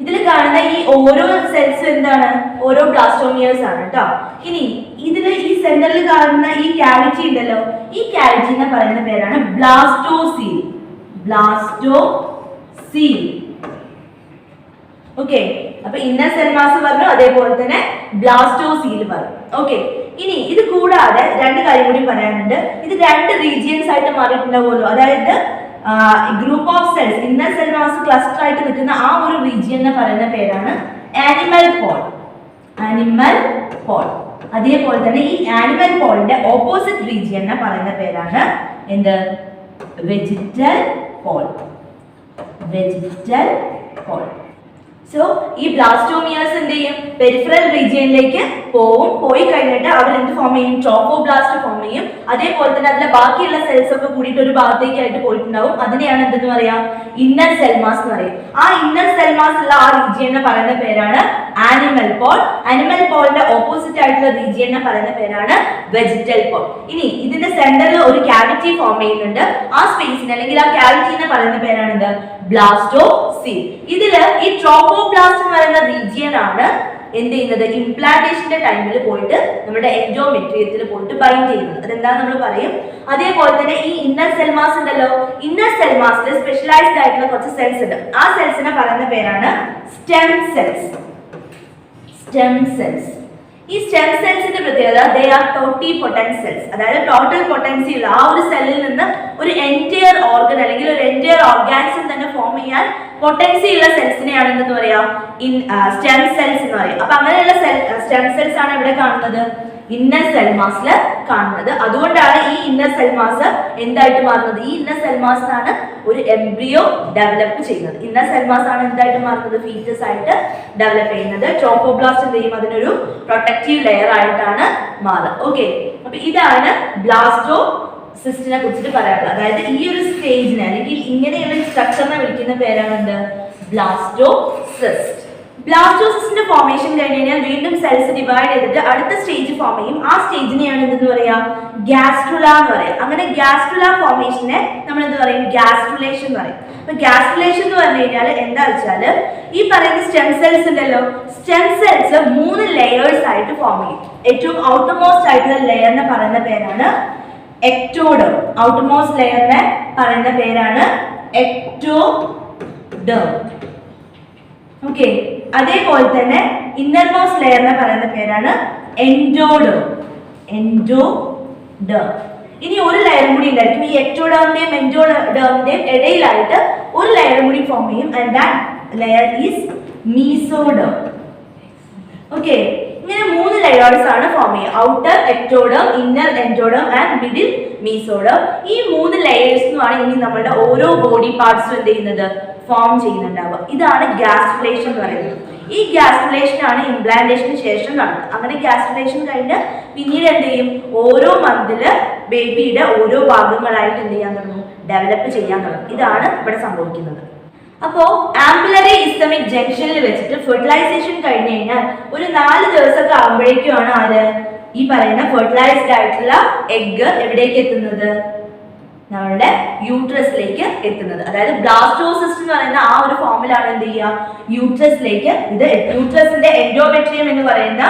ഇതിൽ കാണുന്ന ഈ ഓരോ സെൽസ് എന്താണ്? ഓരോ ബ്ലാസ്റ്റോമിയേഴ്സ് ആണ് കേട്ടോ. ഇനി ഇതിൽ ഈ സെന്ററിൽ കാണുന്ന ഈ കാവിറ്റി ഉണ്ടല്ലോ, ഈ കാവിറ്റിനെ പറയുന്ന പേരാണ് ബ്ലാസ്റ്റോസീൽ. ബ്ലാസ്റ്റോസീൽ. ഓക്കെ, അപ്പൊ ഇന്നർ സെൽ മാസ് പറഞ്ഞു, അതേപോലെ തന്നെ ബ്ലാസ്റ്റോസീൽ പറഞ്ഞു. ഓക്കെ, ഇനി ഇത് കൂടാതെ 2 കാര്യം കൂടി പറയാനുണ്ട്. ഇത് 2 റീജിയൻസ് ആയിട്ട് മാറിയിട്ടുണ്ടാവുമല്ലോ. അതായത് group of cells inner cell mass cluster ആയിട്ട് നിൽക്കുന്ന ആ ഒരു റീജിയനെ പറയുന്ന പേരാണ് ആനിമൽ പോൾ. Animal Paul. അതേപോലെ തന്നെ ഈ ആനിമൽ പോളിന്റെ ഓപ്പോസിറ്റ് റീജിയനെ പറയുന്ന പേരാണ് എന്ത്? Vegetal pole. Vegetal pole. So ഈ ബ്ലാസ്റ്റോമിയേഴ്സ് എന്ത് ചെയ്യും, പെരിഫറൽ റീജിയനിലേക്ക് പോയി കഴിഞ്ഞിട്ട് അവർ എന്ത് ഫോം ചെയ്യും, ട്രോഫോബ്ലാസ്റ്റ് ഫോം ചെയ്യും. അതേപോലെ തന്നെ അതിലെ ബാക്കിയുള്ള സെൽസ് ഒക്കെ കൂടിയിട്ട് ഒരു ഭാഗത്തേക്കായിട്ട് പോയിട്ടുണ്ടാവും. അതിനെയാണ് എന്തെന്ന് പറയാ, ഇന്നർ സെൽമാസ് എന്ന് പറയും. ആ ഇന്നർ സെൽമാസ് ഉള്ള ആ റീജിയനെ പറയുന്ന പേരാണ് ആനിമൽ പോൾ. ആനിമൽ പോളിന്റെ ഓപ്പോസിറ്റ് ആയിട്ടുള്ള റീജിയനെ പറയുന്ന പേരാണ് വെജിറ്റൽ പോൾ. ഇനി ഇതിന്റെ സെന്ററിൽ ഒരു ക്യാവിറ്റി ഫോം ചെയ്യുന്നുണ്ട്. ആ സ്പേസിന് അല്ലെങ്കിൽ ആ ക്യാവിറ്റിനെ പറയുന്ന പേരാണ് ബ്ലാസ്റ്റോസീൽ. ഇതില് ഈ ട്രോഫോബ്ലാസ്റ്റ് എന്ന് പറയുന്ന റീജിയൻ ആണ് എന്ത് ചെയ്യുന്നത്, ഇംപ്ലാന്റേഷന്റെ ടൈമിൽ പോയിട്ട് നമ്മുടെ എൻഡോമെട്രിയത്തിൽ പോയിട്ട് ബൈൻഡ് ചെയ്യുന്നത്. അതെന്താന്ന് നമ്മൾ പറയും. അതേപോലെ തന്നെ ഈ ഇന്നർ സെൽമാസ് ഉണ്ടല്ലോ, ഇന്നർ സെൽമാസിൽ സ്പെഷ്യലൈസ്ഡ് ആയിട്ടുള്ള കുറച്ച് സെൽസ് ഉണ്ട്. ആ സെൽസിനെ പറയുന്ന പേരാണ് സ്റ്റെം സെൽസ്. Stem cells. ഈ സ്റ്റെം സെൽസിന്റെ പ്രത്യേകത ദേ ആർ ടോട്ടിപൊട്ടന്റ് സെൽസ്. അതായത് ടോട്ടൽ പൊട്ടൻസി ഉള്ള ആ ഒരു സെല്ലിൽ നിന്ന് ഒരു എൻറ്റയർ ഓർഗൻ അല്ലെങ്കിൽ ഒരു എൻറ്റയർ ഓർഗാനിസം തന്നെ ഫോം ചെയ്യാൻ പൊട്ടൻസി ഉള്ള സെൽസിനെയാണ് എന്തെന്ന് പറയാ, സ്റ്റെം സെൽസ് എന്ന് പറയും. അപ്പൊ അങ്ങനെയുള്ള സ്റ്റെം സെൽസ് ആണ് ഇവിടെ കാണുന്നത്, ഇന്നർ സെൽമാസിൽ കാണുന്നത്. അതുകൊണ്ടാണ് ഈ ഇന്നർ സെൽമാസ് എന്തായിട്ട് മാറുന്നത്, ഈ ഇന്നർ സെൽമാസ് ആണ് ഒരു എംബ്രിയോ ഡെവലപ്പ് ചെയ്യുന്നത്. ഇന്നർ സെൽമാസ് ആണ് എന്തായിട്ട് മാറുന്നത്, ഫീറ്റസ് ആയിട്ട് ഡെവലപ്പ് ചെയ്യുന്നത്. ട്രോഫോബ്ലാസ്റ്റ് എന്ത് ചെയ്യും, അതിനൊരു പ്രൊട്ടക്റ്റീവ് ലെയർ ആയിട്ടാണ് മാറുക. ഓക്കെ, അപ്പൊ ഇതാണ് ബ്ലാസ്റ്റോസിസ്റ്റിനെ കുറിച്ചിട്ട് പറയാനുള്ളത്. അതായത് ഈ ഒരു സ്റ്റേജിനെ അല്ലെങ്കിൽ ഇങ്ങനെയുള്ള സ്ട്രക്ചറിനെ വിളിക്കുന്ന പേരാണ് എന്ത്, ബ്ലാസ്റ്റോസിസ്റ്റ്. ബ്ലാസ്റ്റോസിസ്റ്റിന്റെ ഫോർമേഷൻ കഴിഞ്ഞ് കഴിഞ്ഞാൽ വീണ്ടും സെൽസ് ഡിവൈഡ് ചെയ്തിട്ട് അടുത്ത സ്റ്റേജ് ഫോം ചെയ്യും. ആ സ്റ്റേജിനെയാണ് എന്തെന്ന് പറയാ, ഗ്യാസ്ട്രുല എന്ന് പറയാം. അങ്ങനെ ഗ്യാസ്ട്രുല ഫോർമേഷനെ നമ്മൾ എന്ത് പറയും, ഗ്യാസ്ട്രുലേഷൻ എന്ന് പറയും. അപ്പൊ ഗ്യാസ്ട്രുലേഷൻ എന്ന് പറഞ്ഞു കഴിഞ്ഞാൽ എന്താ വെച്ചാല്, ഈ പറയുന്ന സ്റ്റെം സെൽസ് ഉണ്ടല്ലോ, സ്റ്റെം സെൽസ് 3 ലെയേഴ്സ് ആയിട്ട് ഫോം ചെയ്യും. ഏറ്റവും ഔട്ടർമോസ്റ്റ് ആയിട്ടുള്ള ലെയറിനെ പറയുന്ന പേരാണ് എക്ടോഡേം. ഔട്ടർമോസ്റ്റ് ലെയറിനെ പറയുന്ന പേരാണ് എക്ടോഡേം. ഓക്കെ, അതേപോലെ തന്നെ ഇന്നർമോസ്റ്റ് ലെയറിനെ പറയുന്ന പേരാണ് എൻഡോഡേം. എൻഡോഡേം. ഇനി ഒരു ലെയർ കൂടി ഉണ്ടായിരിക്കും. ഈ എക്ടോഡേമിന്റെയും എൻഡോഡേമിന്റെയും ഇടയിലായിട്ട് ഒരു ലെയർ കൂടി ഫോം ചെയ്യും. And that layer is mesoderm. Okay, ഇങ്ങനെ 3 ലെയേഴ്സ് ആണ് ഫോം ചെയ്യുക. Outer ectoderm, inner endoderm and middle mesoderm. ഈ 3 ലെയേഴ്സിനുമാണ് ഇനി നമ്മുടെ ഓരോ ബോഡി പാർട്സും എന്ത് ചെയ്യുന്നത്, ഫോം ചെയ്യുന്നുണ്ടാവുക. ഇതാണ് ഗ്യാസ്ട്രുലേഷൻ എന്ന് പറയുന്നത്. ഈ ഗ്യാസ്ട്രുലേഷൻ ആണ് ഇംപ്ലാന്റേഷന് ശേഷം നടക്കുക. അങ്ങനെ ഗ്യാസ്ട്രുലേഷൻ കഴിഞ്ഞ് പിന്നീട് എന്ത് ചെയ്യും, ഓരോ മന്തില് ബേബിയുടെ ഓരോ ഭാഗങ്ങളായിട്ട് എന്ത് ചെയ്യാൻ തുടങ്ങും, ഡെവലപ്പ് ചെയ്യാൻ തുടങ്ങും. ഇതാണ് ഇവിടെ സംഭവിക്കുന്നത്. അപ്പോ ആംബുലറി ഇസ്തമിക് ജംഗ്ഷനിൽ വെച്ചിട്ട് ഫെർട്ടിലൈസേഷൻ കഴിഞ്ഞ് കഴിഞ്ഞാൽ ഒരു 4 ദിവസമൊക്കെ ആകുമ്പോഴേക്കുമാണ് ആര്, ഈ പറയുന്ന ഫെർട്ടിലൈസ്ഡ് ആയിട്ടുള്ള എഗ് എവിടേക്ക് എത്തുന്നത്, നമ്മളുടെ യൂട്രസിലേക്ക് എത്തുന്നത്. അതായത് ബ്ലാസ്റ്റോസിസ്റ്റ് എന്ന് പറയുന്ന ആ ഒരു ഫോമിലാണ് എന്ത് ചെയ്യുക, യൂട്രസിലേക്ക്. ഇത് യൂട്രസിന്റെ എൻഡോമെട്രിയം എന്ന് പറയുന്ന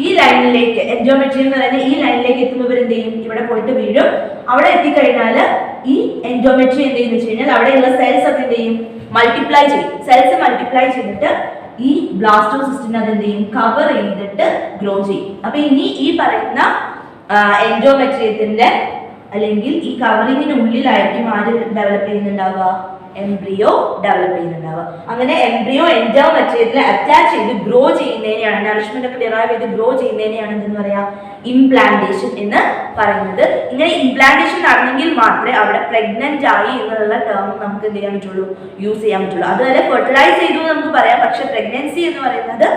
ഈ ലൈനിലേക്ക്, എൻഡോമെട്രിയം എന്ന് പറയുന്ന ഈ ലൈനിലേക്ക് എത്തുമ്പോൾ എന്ത് ചെയ്യും, ഇവിടെ പോയിട്ട് വീഴും. അവിടെ എത്തിക്കഴിഞ്ഞാൽ ഈ എൻഡോമെട്രി എന്ത് ചെയ്യുന്ന വെച്ച് കഴിഞ്ഞാൽ അവിടെയുള്ള സെൽസ് ഒക്കെ എന്ത് ചെയ്യും, മൾട്ടിപ്ലൈ ചെയ്യും. സെൽസ് മൾട്ടിപ്ലൈ ചെയ്തിട്ട് ഈ ബ്ലാസ്റ്റോസിസ്റ്റിനെ അത് എന്ത് ചെയ്യും, കവർ ചെയ്തിട്ട് ഗ്രോ ചെയ്യും. അപ്പൊ ഇനി ഈ പറയുന്ന എൻഡോമെട്രിയത്തിന്റെ അല്ലെങ്കിൽ ഈ കവറിങ്ങിന് ഉള്ളിലായിരിക്കും ആര് ഡെവലപ്പ് ചെയ്യുന്നുണ്ടാവുക, എംബ്രിയോ ഡെവലപ്പ് ചെയ്യുന്നുണ്ടാവുക. അങ്ങനെ എംബ്രിയോ എൻഡോമെട്രിയത്തിൽ അറ്റാച്ച് ചെയ്ത് ഗ്രോ ചെയ്യുന്നതിനെയാണ്, നറിഷ്മെന്റ് ഒക്കെ ഡിറൈവ് ചെയ്ത് ഗ്രോ ചെയ്യുന്നതിനെയാണ് എന്തെന്ന് പറയാ, ഇംപ്ലാന്റേഷൻ എന്ന് പറയുന്നത്. ഇങ്ങനെ ഇംപ്ലാന്റേഷൻ നടന്നെങ്കിൽ മാത്രമേ അവിടെ പ്രഗ്നന്റ് ആയി എന്നുള്ള ടേം നമുക്ക് എന്ത് ചെയ്യാൻ പറ്റുള്ളൂ, യൂസ് ചെയ്യാൻ പറ്റുള്ളൂ. അതുവരെ ഫെർട്ടിലൈസ് ചെയ്തു നമുക്ക് പറയാം. പക്ഷെ പ്രഗ്നൻസി എന്ന് പറയുന്നത്,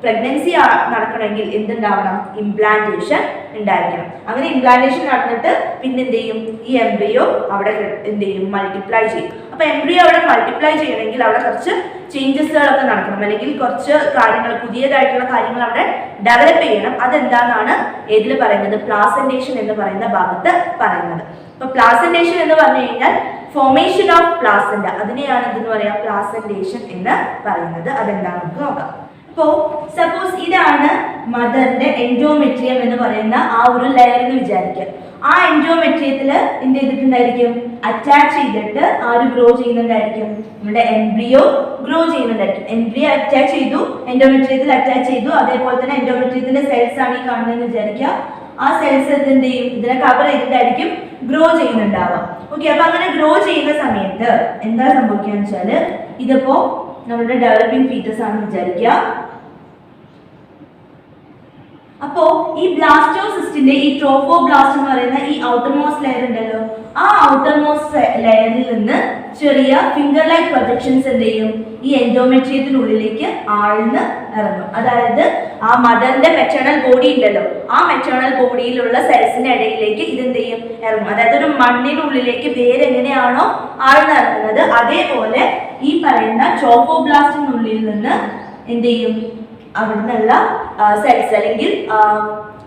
പ്രഗ്നൻസി നടക്കണമെങ്കിൽ എന്തുണ്ടാവണം, ഇംപ്ലാന്റേഷൻ ഉണ്ടായിരിക്കണം. അങ്ങനെ ഇംപ്ലാന്റേഷൻ നടന്നിട്ട് പിന്നെ എന്ത് ചെയ്യും, ഈ എംബ്രിയോ അവിടെ എന്ത് ചെയ്യും, മൾട്ടിപ്ലൈ ചെയ്യും. അപ്പൊ എംബ്രിയോ അവിടെ മൾട്ടിപ്ലൈ ചെയ്യണമെങ്കിൽ അവിടെ കുറച്ച് ചേഞ്ചസുകളൊക്കെ നടക്കണം, അല്ലെങ്കിൽ കുറച്ച് കാര്യങ്ങൾ, പുതിയതായിട്ടുള്ള കാര്യങ്ങൾ അവിടെ ഡെവലപ്പ് ചെയ്യണം. അതെന്താണെന്നാണ് ഏതിൽ പറയുന്നത്, പ്ലാസന്റേഷൻ എന്ന് പറയുന്ന ഭാഗത്ത് പറയുന്നത്. അപ്പൊ പ്ലാസന്റേഷൻ എന്ന് പറഞ്ഞു കഴിഞ്ഞാൽ ഫോർമേഷൻ ഓഫ് പ്ലാസന്റ, അതിനെയാണ് എന്തെന്ന് പറയാ, പ്ലാസന്റേഷൻ എന്ന് പറയുന്നത്. അതെന്താണെന്ന് നമുക്ക് നോക്കാം. അപ്പോൾ സപ്പോസ് ഇതാണ് മദറിന്റെ എൻഡോമെട്രിയം എന്ന് പറയുന്ന ആ ഒരു ലെയർ എന്ന് വിചാരിക്കുക. ആ എൻഡോമെട്രിയത്തിൽ എന്ത് ചെയ്തിട്ടുണ്ടായിരിക്കും, അറ്റാച്ച് ചെയ്തിട്ട് ആര് ഗ്രോ ചെയ്യുന്നുണ്ടായിരിക്കും, നമ്മുടെ എംബ്രിയോ ഗ്രോ ചെയ്യുന്നുണ്ടായിരിക്കും. എംബ്രിയോ അറ്റാച്ച് ചെയ്തു, എൻഡോമെട്രിയത്തിൽ അറ്റാച്ച് ചെയ്തു. അതേപോലെ തന്നെ എൻഡോമെട്രിയത്തിന്റെ സെൽസ് ആണ് ഈ കാണുന്നതെന്ന് വിചാരിക്കുക. ആ സെൽസ് എന്ത് ചെയ്യും, ഇതിനെ കവർ ചെയ്തിട്ടായിരിക്കും ഗ്രോ ചെയ്യുന്നുണ്ടാവുക. ഓക്കെ, അപ്പൊ അങ്ങനെ ഗ്രോ ചെയ്യുന്ന സമയത്ത് എന്താ സംഭവിക്കുക വെച്ചാല്, ഇതിപ്പോ നമ്മുടെ ഡെവലപ്പിംഗ് ഫീറ്റസ് ആണെന്ന് വിചാരിക്കുക. അപ്പോ ഈ ബ്ലാസ്റ്റോസിസ്റ്റിന്റെ ഈ ട്രോഫോബ്ലാസ്റ്റ് എന്ന് പറയുന്ന ഈ ഔട്ടർമോസ്റ്റ് ലെയർ ഉണ്ടല്ലോ, ആ ഔട്ടർമോസ്റ്റ് ലെയറിൽ നിന്ന് ചെറിയ ഫിംഗർ ലൈക്ക് പ്രൊജക്ഷൻസ് എന്ത് ചെയ്യും, ഈ എൻഡോമെട്രിയത്തിനുള്ളിലേക്ക് ആഴ്ന്ന് ഇറങ്ങും. അതായത് ആ മദറിന്റെ മെറ്റേണൽ ബോഡി ഉണ്ടല്ലോ, ആ മെറ്റേണൽ ബോഡിയിലുള്ള സെൽസിന്റെ ഇടയിലേക്ക് ഇതെന്ത് ചെയ്യും, ഇറങ്ങും. അതായത് ഒരു മണ്ണിനുള്ളിലേക്ക് വേരെങ്ങനെയാണോ ആഴ്ന്നിറങ്ങുന്നത്, അതേപോലെ ഈ പറയുന്ന ട്രോഫോബ്ലാസ്റ്റിനുള്ളിൽ നിന്ന് എന്ത് ചെയ്യും, അവിടെ നിന്നുള്ള സെൽസ് അല്ലെങ്കിൽ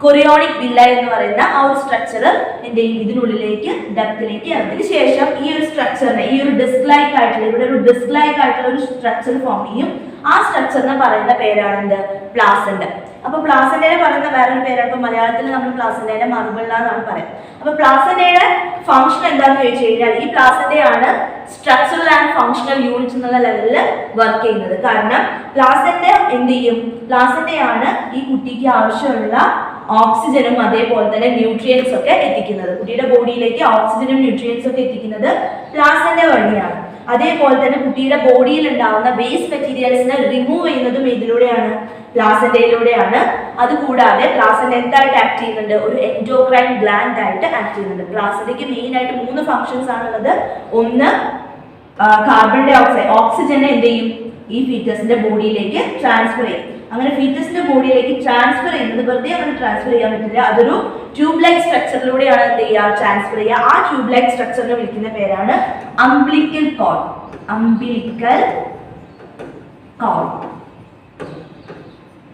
കൊറിയോണിക് വില്ല എന്ന് പറയുന്ന ആ ഒരു സ്ട്രക്ചർ എന്ത് ചെയ്യും, ഇതിനുള്ളിലേക്ക് ഡെപ്തിലേക്ക് ഇറങ്ങിയതിന് ശേഷം ഈ ഒരു സ്ട്രക്ചറിനെ, ഈ ഒരു ഡിസ്ക് ലൈക്ക് ആയിട്ടുള്ള, ഇവിടെ ഒരു ഡിസ്ക് ലൈക്ക് ആയിട്ടുള്ള ഒരു സ്ട്രക്ചർ ഫോം ചെയ്യും. ആ സ്ട്രക്ചറിനെ പറയുന്ന പേരാണ് എന്ത്, പ്ലാസന്റ. അപ്പൊ പ്ലാസന്റയെ പറയുന്ന വേറൊരു പേരാണ്, ഇപ്പൊ മലയാളത്തിൽ നമ്മൾ പ്ലാസന്റയെ മറുപിള്ള എന്നാണ് പറയുന്നത്. അപ്പൊ പ്ലാസന്റയുടെ ഫംഗ്ഷൻ എന്താണെന്ന് ചോദിച്ചു കഴിഞ്ഞാൽ, ഈ പ്ലാസന്റയാണ് സ്ട്രക്ചറൽ ആൻഡ് ഫങ്ഷണൽ യൂണിറ്റ് എന്നുള്ള ലെവലിൽ വർക്ക് ചെയ്യുന്നത്. കാരണം പ്ലാസന്റ എന്ത് ചെയ്യും, പ്ലാസന്റയാണ് ഈ കുട്ടിക്ക് ആവശ്യമുള്ള ഓക്സിജനും അതേപോലെ തന്നെ ന്യൂട്രിയൻസ് ഒക്കെ എത്തിക്കുന്നത്. കുട്ടിയുടെ ബോഡിയിലേക്ക് ഓക്സിജനും ന്യൂട്രിയൻസ് ഒക്കെ എത്തിക്കുന്നത് പ്ലാസന്റ വഴിയാണ്. അതേപോലെ തന്നെ കുട്ടിയുടെ ബോഡിയിൽ ഉണ്ടാവുന്ന വേസ്റ്റ് മെറ്റീരിയൽസിനെ റിമൂവ് ചെയ്യുന്നതും ഇതിലൂടെയാണ്, പ്ലാസന്റയിലൂടെയാണ്. അതുകൂടാതെ പ്ലാസന്റ എന്തായിട്ട് ആക്ട് ചെയ്യുന്നുണ്ട്, ഒരു എൻഡോക്രൈൻ ഗ്ലാൻഡ് ആയിട്ട് ആക്ട് ചെയ്യുന്നുണ്ട്. പ്ലാസന്റയ്ക്ക് മെയിൻ ആയിട്ട് 3 ഫങ്ഷൻസ് ആണുള്ളത്. ഒന്ന്, കാർബൺ ഡൈ ഓക്സൈഡ്, ഓക്സിജനെ എന്ത് ചെയ്യും, ഈ ഫീറ്റസിന്റെ ബോഡിയിലേക്ക് ട്രാൻസ്ഫർ ചെയ്യും. അങ്ങനെ ഫീറ്റസിന്റെ ബോഡിയിലേക്ക് ട്രാൻസ്ഫർ ചെയ്യുന്നത് വെറുതെ അങ്ങനെ ട്രാൻസ്ഫർ ചെയ്യാൻ പറ്റില്ല, അതൊരു ട്യൂബ് ലൈക്ക് സ്ട്രക്ചറിലൂടെയാണ് എന്ത് ചെയ്യുക, ട്രാൻസ്ഫർ ചെയ്യുക. ആ ട്യൂബ് ലൈക്ക് സ്ട്രക്ചറിനെ വിളിക്കുന്ന പേരാണ് umbilical cord. Umbilical cord,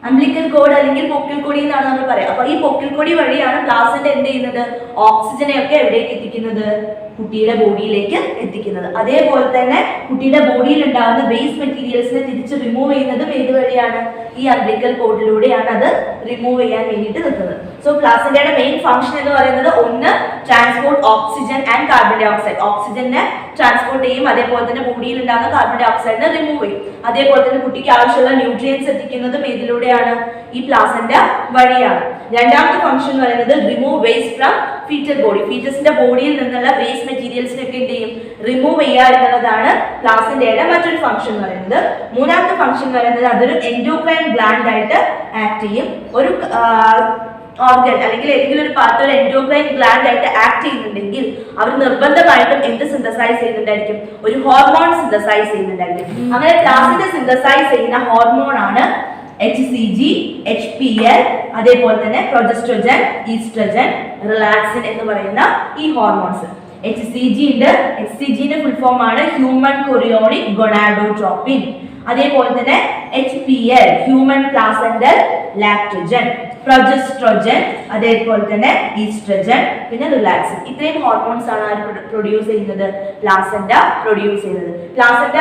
umbilical cord അല്ലെങ്കിൽ പൊക്കിൾ കൊടി എന്നാണ് നമ്മൾ പറയുക. അപ്പൊ ഈ പൊക്കിൾ കൊടി വഴിയാണ് പ്ലാസന്റ എന്ത് ചെയ്യുന്നത്, ഓക്സിജനെയൊക്കെ എവിടേക്ക് എത്തിക്കുന്നത്, കുട്ടിയുടെ ബോഡിയിലേക്ക് എത്തിക്കുന്നത്. അതേപോലെ തന്നെ കുട്ടിയുടെ ബോഡിയിൽ ഉണ്ടാകുന്ന വേസ്റ്റ് മെറ്റീരിയൽസിനെ തിരിച്ച് റിമൂവ് ചെയ്യുന്നതും ഏത് വഴിയാണ്, ഈ അംബിലിക്കൽ കോഡിലൂടെയാണ് അത് റിമൂവ് ചെയ്യാൻ വേണ്ടിയിട്ട് നിൽക്കുന്നത്. സോ പ്ലാസന്റയുടെ മെയിൻ ഫംഗ്ഷൻ എന്ന് പറയുന്നത് ഒന്ന്, transport oxygen and carbon dioxide. ഓക്സിജനെ ട്രാൻസ്പോർട്ട് ചെയ്യും, അതേപോലെ തന്നെ ബോഡിയിൽ ഉണ്ടാകുന്ന കാർബൺ ഡൈ ഓക്സൈഡിനെ റിമൂവ് ചെയ്യും. അതേപോലെ തന്നെ കുട്ടിക്ക് ആവശ്യമുള്ള ന്യൂട്രിയൻസ് എത്തിക്കുന്നതും ഇതിലൂടെയാണ്, ഈ പ്ലാസന്റ വഴിയാണ്. രണ്ടാമത്തെ ഫംഗ്ഷൻ എന്ന് പറയുന്നത് remove waste from fetal body. ഫീറ്റസിന്റെ ബോഡിയിൽ നിന്നുള്ള വേസ്റ്റ് മെറ്റീരിയൽസിനൊക്കെ എന്ത് ചെയ്യും, റിമൂവ് ചെയ്യുക എന്നുള്ളതാണ് പ്ലാസന്റയുടെ മറ്റൊരു ഫംഗ്ഷൻ എന്ന് പറയുന്നത്. മൂന്നാമത്തെ ഫംഗ്ഷൻ എന്ന് പറയുന്നത് അതൊരു എൻഡോക്രൈൻ ഗ്ലാൻഡ് ആയിട്ട് ആക്ട് ചെയ്യും. ഒരു ഓർഗൻ അല്ലെങ്കിൽ ഏതെങ്കിലും ഒരു പാർട്ട് ഒരു എൻഡോക്രൈൻ ഗ്ലാൻഡ് ആയിട്ട് ആക്ട് ചെയ്യുന്നുണ്ടെങ്കിൽ അവർ നിർബന്ധമായിട്ടും എന്ത് സിന്തസൈസ് ചെയ്യുന്നുണ്ടായിരിക്കും, ഒരു ഹോർമോൺ സിന്തസൈസ് ചെയ്യുന്നുണ്ടായിരിക്കും. അങ്ങനെ പ്ലാസന്റ സിന്തസൈസ് ചെയ്യുന്ന ഹോർമോൺ ആണ് HCG, HPL, അതേപോലെ തന്നെ പ്രൊജസ്ട്രോജൻ, ഈസ്ട്രജൻ, റിലാക്സിൻ എന്ന് പറയുന്ന ഈ ഹോർമോൺസ്. HCG ഉണ്ട്, HCGന്റെ ഫുൾ ഫോം ആണ് ഹ്യൂമൻ കൊറിയോണിക് ഗൊണാഡോട്രോപ്പിൻ. അതേപോലെ തന്നെ HPL, human placental Lactogen, progestogen, അതേപോലെ തന്നെ ഈസ്ട്രജൻ, പിന്നെ റിലാക്സിൻ. ഇത്രയും ഹോർമോൺസ് ആണ് പ്രൊഡ്യൂസ് ചെയ്യുന്നത്, പ്ലാസന്റ പ്രൊഡ്യൂസ് ചെയ്യുന്നത്. പ്ലാസന്റ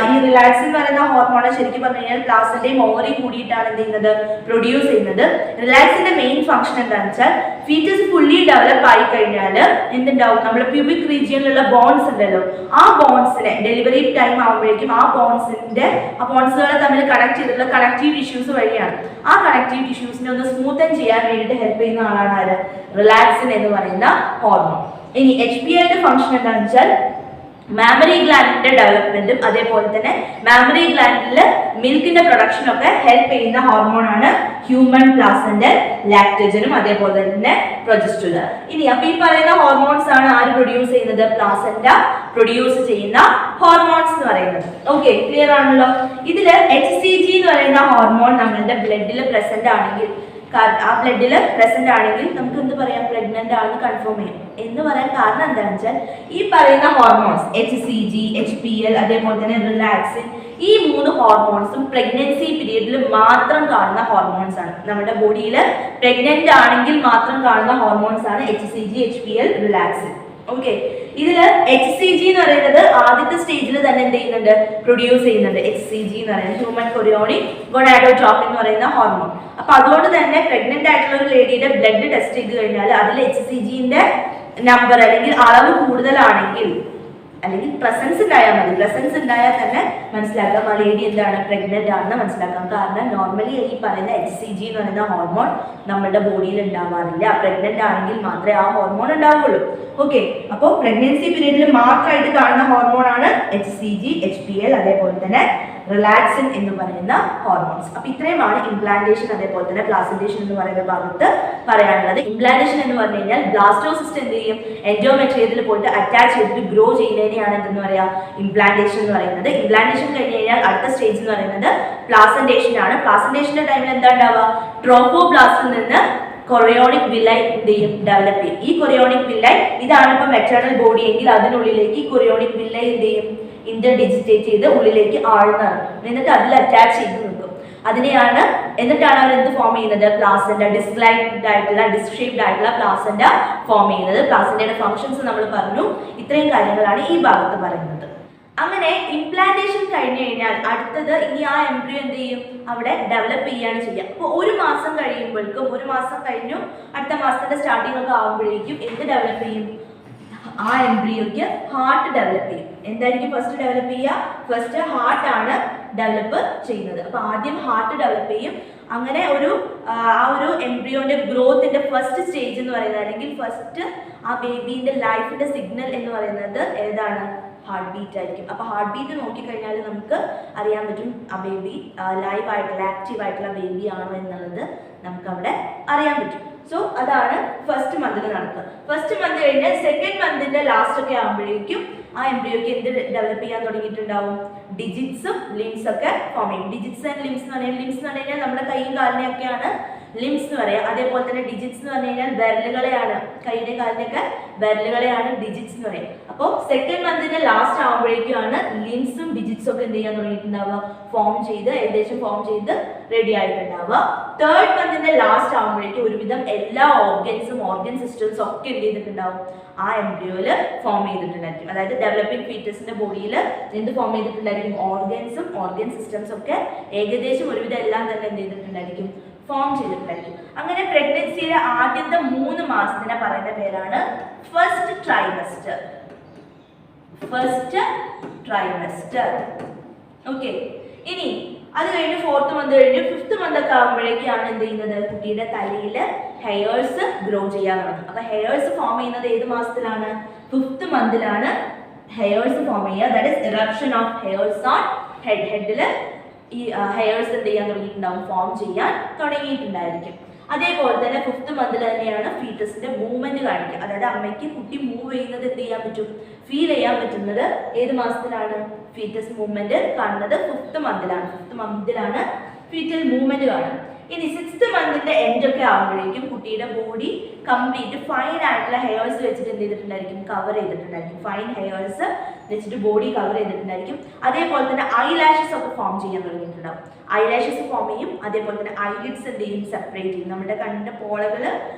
ഈ റിലാക്സിൻ എന്ന് പറയുന്ന ഹോർമോണെ ശരിക്കും പറഞ്ഞു കഴിഞ്ഞാൽ പ്ലാസന്റയും ഓവറി കൂടിയിട്ടാണ് എന്ത് ചെയ്യുന്നത്, പ്രൊഡ്യൂസ് ചെയ്യുന്നത്. റിലാക്സിന്റെ മെയിൻ ഫംഗ്ഷൻ എന്താണെന്ന് വെച്ചാൽ ഫീറ്റസ് ഫുള്ളി ഡെവലപ്പ് ആയി കഴിഞ്ഞാൽ എന്തുണ്ടാവും, നമ്മുടെ പ്യൂബിക് റീജിയനിലുള്ള ബോൺസ് ഉണ്ടല്ലോ, ആ ബോൺസിനെ ഡെലിവറി ടൈം ആകുമ്പോഴേക്കും ആ ബോൺസുകളെ തമ്മിൽ കണക്ട് ചെയ്തിട്ടുള്ള കണക്റ്റീവ് ടിഷ്യൂസ് വഴിയാണ്. ആ കണക്റ്റീവ് ടിഷ്യൂസിനെ ഒന്ന് സ്മൂത്തൻ ചെയ്യാൻ വേണ്ടിയിട്ട് ഹെൽപ്പ് ചെയ്യുന്ന ആളാണ് ആര്, റിലാക്സിൻ എന്ന് പറയുന്ന ഹോർമോൺ. ഇനി HPLന്റെ ഫംഗ്ഷൻ എന്താണെന്ന് വെച്ചാൽ മാമറി ഗ്ലാൻഡിന്റെ ഡെവലപ്മെന്റും അതേപോലെ തന്നെ മാമറി ഗ്ലാൻഡിൽ മിൽക്കിന്റെ പ്രൊഡക്ഷനും ഒക്കെ ഹെൽപ്പ് ചെയ്യുന്ന ഹോർമോൺ ആണ് ഹ്യൂമൻ പ്ലാസന്റൽ ലാക്ടോജനും അതേപോലെ തന്നെ പ്രൊജസ്ട്രോജൻ. ഇനി അപ്പൊ ഈ പറയുന്ന ഹോർമോൺസ് ആണ് ആര് പ്രൊഡ്യൂസ് ചെയ്യുന്നത്, പ്ലാസന്റ പ്രൊഡ്യൂസ് ചെയ്യുന്ന ഹോർമോൺസ് എന്ന് പറയുന്നത്. ഓക്കെ, ക്ലിയർ ആണല്ലോ. ഇതില് HCG എന്ന് പറയുന്ന ഹോർമോൺ നമ്മളുടെ ബ്ലഡിൽ പ്രസന്റ് ആണെങ്കിൽ, ആ ബ്ലഡിൽ പ്രസന്റ് ആണെങ്കിൽ നമുക്ക് എന്ത് പറയാം, പ്രഗ്നന്റ് ആണെന്ന് കൺഫേം ചെയ്യും എന്ന് പറയാൻ കാരണം എന്താണെന്ന് വെച്ചാൽ ഈ പറയുന്ന ഹോർമോൺസ് HCG, HPL, അതേപോലെ തന്നെ റിലാക്സിൻ, ഈ 3 ഹോർമോൺസും പ്രഗ്നൻസി പീരീഡിൽ മാത്രം കാണുന്ന ഹോർമോൺസ് ആണ്. നമ്മുടെ ബോഡിയിൽ പ്രഗ്നന്റ് ആണെങ്കിൽ മാത്രം കാണുന്ന ഹോർമോൺസ് ആണ് HCG, HPL, റിലാക്സിൻ. ഓക്കെ, ഇതില് HCG എന്ന് പറയുന്നത് ആദ്യത്തെ സ്റ്റേജിൽ തന്നെ എന്ത് ചെയ്യുന്നുണ്ട്, പ്രൊഡ്യൂസ് ചെയ്യുന്നുണ്ട്. HCG എന്ന് പറയുന്നത് ഹ്യൂമൻ കൊറിയോണിക് ഗൊണാഡോട്രോപ്പിൻ എന്ന് പറയുന്ന ഹോർമോൺ. അപ്പൊ അതുകൊണ്ട് തന്നെ പ്രഗ്നന്റ് ആയിട്ടുള്ള ഒരു ലേഡിയുടെ ബ്ലഡ് ടെസ്റ്റ് ചെയ്ത് കഴിഞ്ഞാൽ അതിൽ HCGന്റെ നമ്പർ അല്ലെങ്കിൽ അളവ് കൂടുതലാണെങ്കിൽ, അല്ലെങ്കിൽ പ്രസൻസ് ഉണ്ടായാൽ മതി, പ്രസൻസ് ഉണ്ടായാൽ തന്നെ മനസ്സിലാക്കാം ആ ലേഡി എന്താണ്, പ്രഗ്നന്റ് ആണെന്ന് മനസ്സിലാക്കാം. കാരണം നോർമലി ഈ പറയുന്ന HCG എന്ന് പറയുന്ന ഹോർമോൺ നമ്മുടെ ബോഡിയിൽ ഉണ്ടാവാറില്ല, പ്രഗ്നന്റ് ആണെങ്കിൽ മാത്രമേ ആ ഹോർമോൺ ഉണ്ടാവുള്ളൂ. ഓക്കെ, അപ്പോൾ പ്രഗ്നൻസി പീരീഡിൽ മാത്രമായിട്ട് കാണുന്ന ഹോർമോൺ ആണ് HCG, HPL, അതേപോലെ തന്നെ റിലാക്സിൻ എന്ന് പറയുന്ന ഹോർമോൺസ്. അപ്പൊ ഇത്രയുമാണ് ഇംപ്ലാന്റേഷൻ അതേപോലെ തന്നെ പ്ലാസന്റേഷൻ എന്ന് പറയുന്ന ഭാഗത്ത് പറയാനുള്ളത്. ഇംപ്ലാന്റേഷൻ എന്ന് പറഞ്ഞു കഴിഞ്ഞാൽ ബ്ലാസ്റ്റോസിസ്റ്റ് എന്ത് ചെയ്യും, എൻഡോമെട്രിയത്തിൽ പോയിട്ട് അറ്റാച്ച് ചെയ്തിട്ട് ഗ്രോ ചെയ്യുന്നതിനെയാണ് എന്തെന്ന് പറയാ ഇംപ്ലാന്റേഷൻ എന്ന് പറയുന്നത്. ഇംപ്ലാന്റേഷൻ കഴിഞ്ഞ് കഴിഞ്ഞാൽ അടുത്ത സ്റ്റേജ് എന്ന് പറയുന്നത് പ്ലാസന്റേഷൻ ആണ്. പ്ലാസന്റേഷന്റെ ടൈമിൽ എന്താ ഉണ്ടാവുക, ട്രോഫോബ്ലാസ്റ്റിൽ നിന്ന് കൊറിയോണിക് വില്ലൈ എന്ത് ചെയ്യും, ഡെവലപ്പ് ചെയ്യും. ഈ കൊറിയോണിക് വില്ലൈ ഇതാണ് ഇപ്പൊ മെറ്റേണൽ ബോഡി എങ്കിൽ അതിനുള്ളിലേക്ക് ഈ കൊറിയോണിക് വില്ലൈ എന്ത് ചെയ്യും, ഇന്റർഡിജിറ്റേറ്റ് ചെയ്ത് ഉള്ളിലേക്ക് ആഴ്ന്നിറങ്ങും. എന്നിട്ട് അതിൽ അറ്റാച്ച് ചെയ്ത് നിൽക്കും. എന്നിട്ടാണ് അവർ എന്ത് ഫോം ചെയ്യുന്നത്, പ്ലാസന്റ, ഡിസ്ക്ലൈൻഡ് ആയിട്ടുള്ള ഡിസ്ക് ഷേപ്ഡ് ആയിട്ടുള്ള പ്ലാസന്റ ഫോം ചെയ്യുന്നത്. പ്ലാസന്റയുടെ ഫംഗ്ഷൻസ് നമ്മൾ പറഞ്ഞു. ഇത്രയും കാര്യങ്ങളാണ് ഈ ഭാഗത്ത് പറയുന്നത്. അങ്ങനെ ഇംപ്ലാന്റേഷൻ കഴിഞ്ഞു കഴിഞ്ഞാൽ അടുത്തത് ഇനി ആ എംബ്രിയോ എന്ത് ചെയ്യും, അവിടെ ഡെവലപ്പ് ചെയ്യാണ് ചെയ്യുക. അപ്പോൾ ഒരു മാസം കഴിയുമ്പോഴേക്കും, ഒരു മാസം കഴിഞ്ഞു അടുത്ത മാസത്തിന്റെ സ്റ്റാർട്ടിംഗ് ഒക്കെ ആകുമ്പോഴേക്കും എന്ത് ഡെവലപ്പ് ചെയ്യും, ആ എംബ്രിയോയ്ക്ക് ഹാർട്ട് ഡെവലപ്പ് ചെയ്യും. എന്തായിരിക്കും ഫസ്റ്റ് ഡെവലപ്പ് ചെയ്യുക, ഫസ്റ്റ് ഹാർട്ട് ആണ് ഡെവലപ്പ് ചെയ്യുന്നത്. അപ്പൊ ആദ്യം ഹാർട്ട് ഡെവലപ്പ് ചെയ്യും. അങ്ങനെ ആ ഒരു എംബ്രിയോന്റെ ഗ്രോത്തിന്റെ ഫസ്റ്റ് സ്റ്റേജ് എന്ന് പറയുന്നത്, അല്ലെങ്കിൽ ഫസ്റ്റ് ആ ബേബിന്റെ ലൈഫിന്റെ സിഗ്നൽ എന്ന് പറയുന്നത് ഏതാണ്, ഹാർട്ട് ബീറ്റ് ആയിരിക്കും. അപ്പൊ ഹാർട്ട് ബീറ്റ് നോക്കിക്കഴിഞ്ഞാൽ നമുക്ക് അറിയാൻ പറ്റും ആ ബേബി ലൈവ് ആയിട്ടുള്ള ആക്റ്റീവ് ആയിട്ടുള്ള ബേബി ആണോ എന്നുള്ളത് നമുക്ക് അവിടെ അറിയാൻ പറ്റും. സോ അതാണ് ഫസ്റ്റ് മന്തിൽ നടക്കുക. ഫസ്റ്റ് മന്ത് കഴിഞ്ഞ് സെക്കൻഡ് മന്തിന്റെ ലാസ്റ്റ് ഒക്കെ ആകുമ്പോഴേക്കും ആ എംബ്രിയോയ്ക്ക് എന്ത് ഡെവലപ്പ് ചെയ്യാൻ തുടങ്ങിയിട്ടുണ്ടാവും, ഡിജിറ്റ്സും ലിംസ് ഒക്കെ ഫോം ചെയ്യും. ഡിജിറ്റ്സ് ആൻഡ് ലിംസ് എന്ന് പറഞ്ഞാൽ, ലിംസ് എന്ന് പറഞ്ഞു കഴിഞ്ഞാൽ നമ്മുടെ കൈയും കാലിനെയൊക്കെയാണ് ലിംസ് എന്ന് പറയാം. അതേപോലെ തന്നെ ഡിജിറ്റ്സ് എന്ന് പറഞ്ഞു കഴിഞ്ഞാൽ വിരലുകളെയാണ്, കൈയുടെ കാലിനൊക്കെ വിരലുകളെയാണ് ഡിജിറ്റ്സ് എന്ന് പറയും. അപ്പോൾ സെക്കൻഡ് മന്തിന്റെ ലാസ്റ്റ് ആകുമ്പോഴേക്കുമാണ് ലിംസും ഡിജിറ്റ്സും ഒക്കെ എന്ത് ചെയ്യാൻ തുടങ്ങിയിട്ടുണ്ടാവുക, ഏകദേശം ഫോം ചെയ്ത് റെഡി ആയിട്ടുണ്ടാവുക. തേർഡ് മന്തിന്റെ ലാസ്റ്റ് ആകുമ്പോഴേക്കും ഒരുവിധം എല്ലാ ഓർഗൻ സിസ്റ്റംസും ഒക്കെ എന്ത് ചെയ്തിട്ടുണ്ടാവും, ആ എംബ്രിയോയില് ഫോം ചെയ്തിട്ടുണ്ടായിരിക്കും. അതായത് ഡെവലപ്പിംഗ് ഫീറ്റസിന്റെ ബോഡിയിൽ എന്ത് ഫോം ചെയ്തിട്ടുണ്ടായിരിക്കും, ഓർഗൻസും ഓർഗൻ സിസ്റ്റംസും ഒക്കെ ഏകദേശം ഒരുവിധം എല്ലാം തന്നെ എന്ത് ചെയ്തിട്ടുണ്ടായിരിക്കും, ഫോം ചെയ്തിട്ടുണ്ടായിരിക്കും. അങ്ങനെ പ്രഗ്നൻസിയുടെ ആദ്യത്തെ 3 മാസത്തിനെ പറയുന്ന പേരാണ് ഫസ്റ്റ് ട്രൈമസ്റ്റർ. ഓക്കെ, ഇനി അത് കഴിഞ്ഞ് 4th മന്ത് കഴിഞ്ഞ് 5th മന്ത് ഒക്കെ ആകുമ്പോഴേക്കാണ് എന്ത് ചെയ്യുന്നത്, കുട്ടിയുടെ തലയിൽ ഹെയർസ് ഗ്രോ ചെയ്യാൻ തുടങ്ങും. അപ്പൊ ഹെയർസ് ഫോം ചെയ്യുന്നത് ഏത് മാസത്തിലാണ്, 5th മന്തിലാണ് ഹെയർസ് ഫോം ചെയ്യുക. That is eruption of hairs on ഹെഡില് ഈ ഹെയർസ് എന്ത് ചെയ്യാൻ തുടങ്ങിയിട്ടുണ്ടാവും, ഫോം ചെയ്യാൻ തുടങ്ങിയിട്ടുണ്ടായിരിക്കും. അതേപോലെ തന്നെ 5th മന്തിൽ തന്നെയാണ് ഫീറ്റസിന്റെ മൂവ്മെന്റ് കാണിക്കുക. അതായത് അമ്മയ്ക്ക് കുട്ടി മൂവ് ചെയ്യുന്നത് എന്ത് ചെയ്യാൻ പറ്റും, ഫീൽ ചെയ്യാൻ പറ്റുന്നത് ഏത് മാസത്തിലാണ്, ഫീറ്റസ് മൂവ്മെന്റ് കാണുന്നത് 5th മന്തിലാണ്. 5th മന്തിലാണ് ഫീറ്റൽ മൂവ്മെന്റ് കാണുന്നത്. ഇനി 6th മന്തിന്റെ എൻഡ് ഒക്കെ ആകുമ്പോഴേക്കും കുട്ടിയുടെ ബോഡി കംപ്ലീറ്റ് ഫൈൻ ആയിട്ടുള്ള ഹെയർസ് വെച്ചിട്ട് എന്ത് ചെയ്തിട്ടുണ്ടായിരിക്കും, കവർ ചെയ്തിട്ടുണ്ടായിരിക്കും. ഫൈൻ ഹെയർസ് വെച്ചിട്ട് ബോഡി കവർ ചെയ്തിട്ടുണ്ടായിരിക്കും. അതേപോലെ തന്നെ ഐലാഷസ് ഒക്കെ ഫോം ചെയ്യാൻ തുടങ്ങിയിട്ടുണ്ടാവും. ഐലാഷസ് ഫോം ചെയ്യും. അതേപോലെ തന്നെ ഐലിഡ്സ് എന്ത് ചെയ്യും, സെപ്പറേറ്റ് ചെയ്യും. നമ്മുടെ കണ്ണിന്റെ പോളകള്